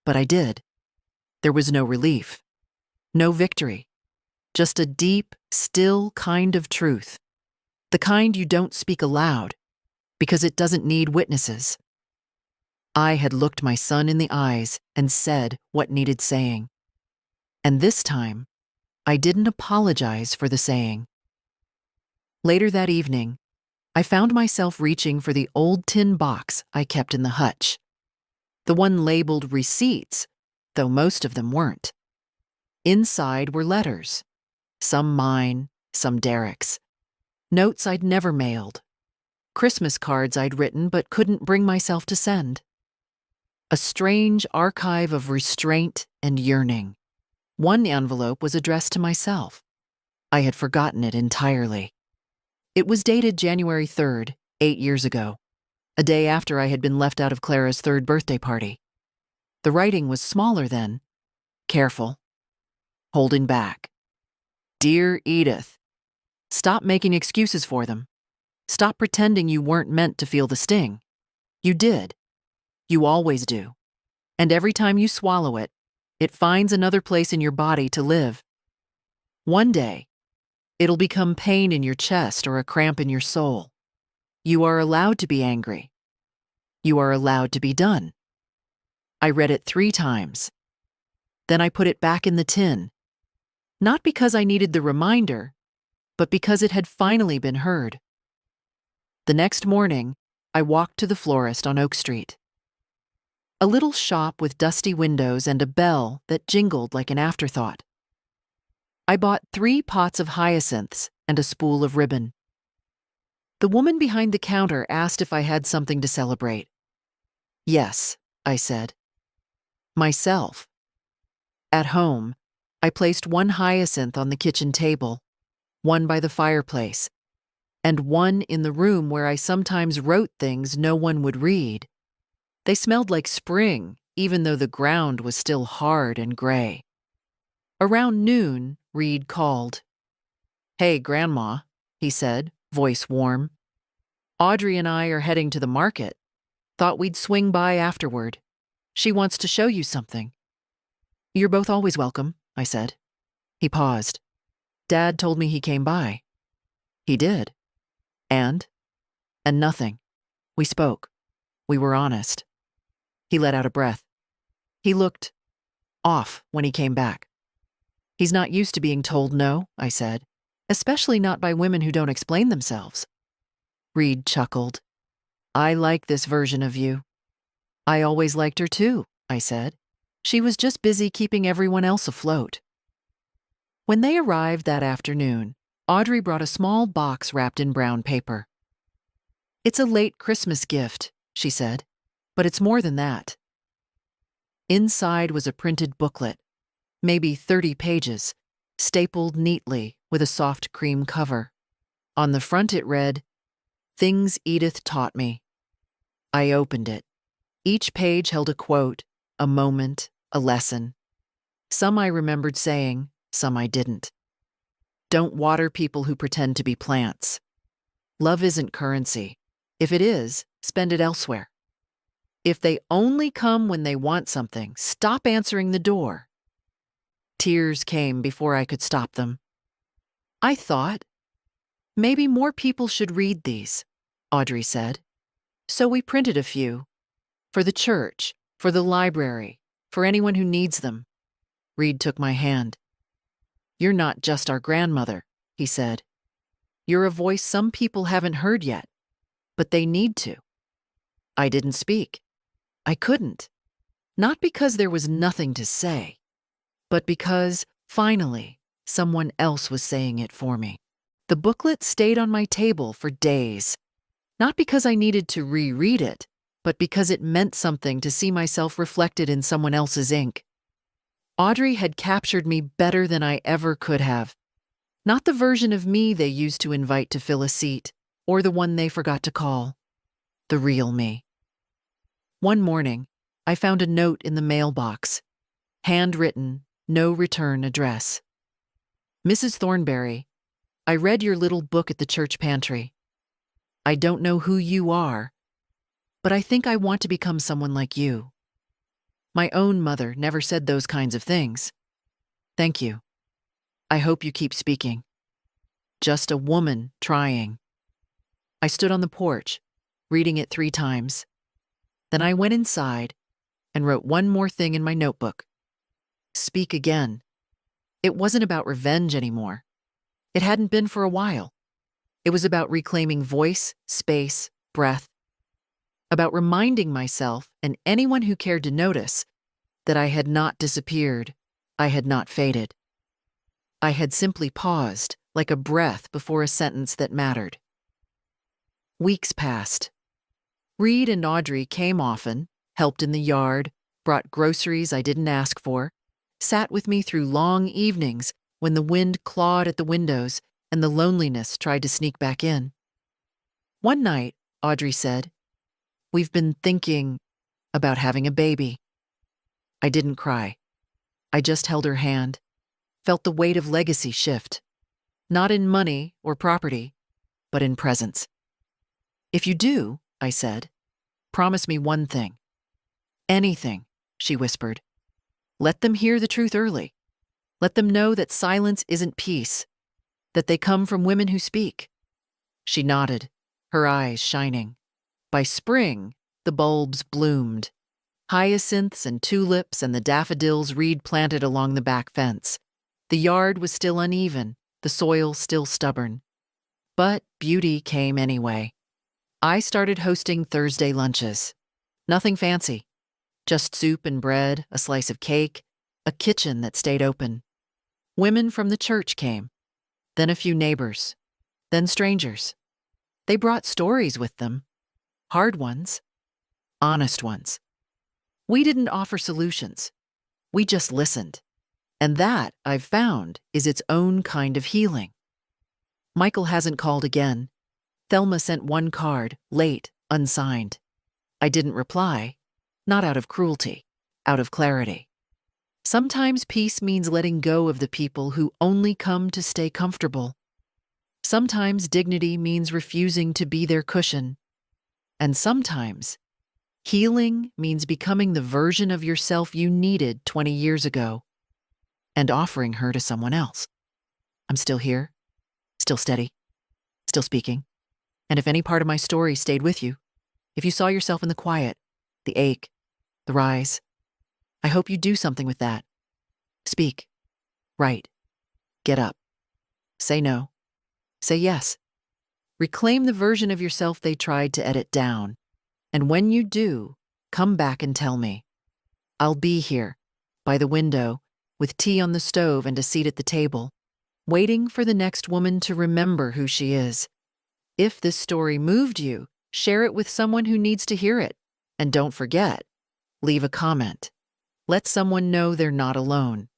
Speaker 1: but I did. There was no relief. No victory. Just a deep, still kind of truth. The kind you don't speak aloud, because it doesn't need witnesses. I had looked my son in the eyes and said what needed saying. And this time, I didn't apologize for the saying. Later that evening, I found myself reaching for the old tin box I kept in the hutch. The one labeled receipts, though most of them weren't. Inside were letters. Some mine, some Derek's. Notes I'd never mailed. Christmas cards I'd written but couldn't bring myself to send. A strange archive of restraint and yearning. One envelope was addressed to myself. I had forgotten it entirely. It was dated January 3rd, 8 years ago, a day after I had been left out of Clara's 3rd birthday party. The writing was smaller then. Careful. Holding back. Dear Edith, stop making excuses for them. Stop pretending you weren't meant to feel the sting. You did. You always do. And every time you swallow it, it finds another place in your body to live. One day, it'll become pain in your chest or a cramp in your soul. You are allowed to be angry. You are allowed to be done. I read it 3 times. Then I put it back in the tin. Not because I needed the reminder, but because it had finally been heard. The next morning, I walked to the florist on Oak Street. A little shop with dusty windows and a bell that jingled like an afterthought. I bought 3 pots of hyacinths and a spool of ribbon. The woman behind the counter asked if I had something to celebrate. Yes, I said. Myself. At home, I placed 1 hyacinth on the kitchen table, 1 by the fireplace, and 1 in the room where I sometimes wrote things no one would read. They smelled like spring, even though the ground was still hard and gray. Around noon, Reed called. Hey, Grandma, he said, voice warm. Audrey and I are heading to the market. Thought we'd swing by afterward. She wants to show you something. You're both always welcome, I said. He paused. Dad told me he came by. He did. And nothing. We spoke. We were honest. He let out a breath. He looked off when he came back. He's not used to being told no, I said, especially not by women who don't explain themselves. Reed chuckled. I like this version of you. I always liked her too, I said. She was just busy keeping everyone else afloat. When they arrived that afternoon, Audrey brought a small box wrapped in brown paper. It's a late Christmas gift, she said, but it's more than that. Inside was a printed booklet, maybe 30 pages, stapled neatly with a soft cream cover. On the front it read, Things Edith Taught Me. I opened it. Each page held a quote, a moment, a lesson. Some I remembered saying, some I didn't. Don't water people who pretend to be plants. Love isn't currency. If it is, spend it elsewhere. If they only come when they want something, stop answering the door. Tears came before I could stop them. I thought, maybe more people should read these, Audrey said. So we printed a few. For the church, for the library, for anyone who needs them. Reed took my hand. You're not just our grandmother, he said. You're a voice some people haven't heard yet, but they need to. I didn't speak. I couldn't. Not because there was nothing to say, but because, finally, someone else was saying it for me. The booklet stayed on my table for days, not because I needed to reread it, but because it meant something to see myself reflected in someone else's ink. Audrey had captured me better than I ever could have. Not the version of me they used to invite to fill a seat, or the one they forgot to call. The real me. One morning, I found a note in the mailbox, handwritten, no return address. Mrs. Thornberry, I read your little book at the church pantry. I don't know who you are, but I think I want to become someone like you. My own mother never said those kinds of things. Thank you. I hope you keep speaking. Just a woman trying. I stood on the porch, reading it 3 times. Then I went inside and wrote one more thing in my notebook. Speak again. It wasn't about revenge anymore. It hadn't been for a while. It was about reclaiming voice, space, breath. About reminding myself and anyone who cared to notice that I had not disappeared, I had not faded. I had simply paused, like a breath before a sentence that mattered. Weeks passed. Reed and Audrey came often, helped in the yard, brought groceries I didn't ask for, sat with me through long evenings when the wind clawed at the windows and the loneliness tried to sneak back in. One night, Audrey said, "We've been thinking about having a baby." I didn't cry. I just held her hand, felt the weight of legacy shift, not in money or property, but in presence. "If you do," I said, "promise me one thing." "Anything," she whispered. "Let them hear the truth early. Let them know that silence isn't peace, that they come from women who speak." She nodded, her eyes shining. By spring, the bulbs bloomed. Hyacinths and tulips and the daffodils Reed planted along the back fence. The yard was still uneven, the soil still stubborn. But beauty came anyway. I started hosting Thursday lunches. Nothing fancy. Just soup and bread, a slice of cake, a kitchen that stayed open. Women from the church came, then a few neighbors, then strangers. They brought stories with them. Hard ones, honest ones. We didn't offer solutions. We just listened. And that, I've found, is its own kind of healing. Michael hasn't called again. Thelma sent one card, late, unsigned. I didn't reply, not out of cruelty, out of clarity. Sometimes peace means letting go of the people who only come to stay comfortable. Sometimes dignity means refusing to be their cushion. And sometimes healing means becoming the version of yourself you needed 20 years ago and offering her to someone else. I'm still here, still steady, still speaking. And if any part of my story stayed with you, if you saw yourself in the quiet, the ache, the rise, I hope you do something with that. Speak, write, get up, say no, say yes. Reclaim the version of yourself they tried to edit down. And when you do, come back and tell me. I'll be here, by the window, with tea on the stove and a seat at the table, waiting for the next woman to remember who she is. If this story moved you, share it with someone who needs to hear it. And don't forget, leave a comment. Let someone know they're not alone.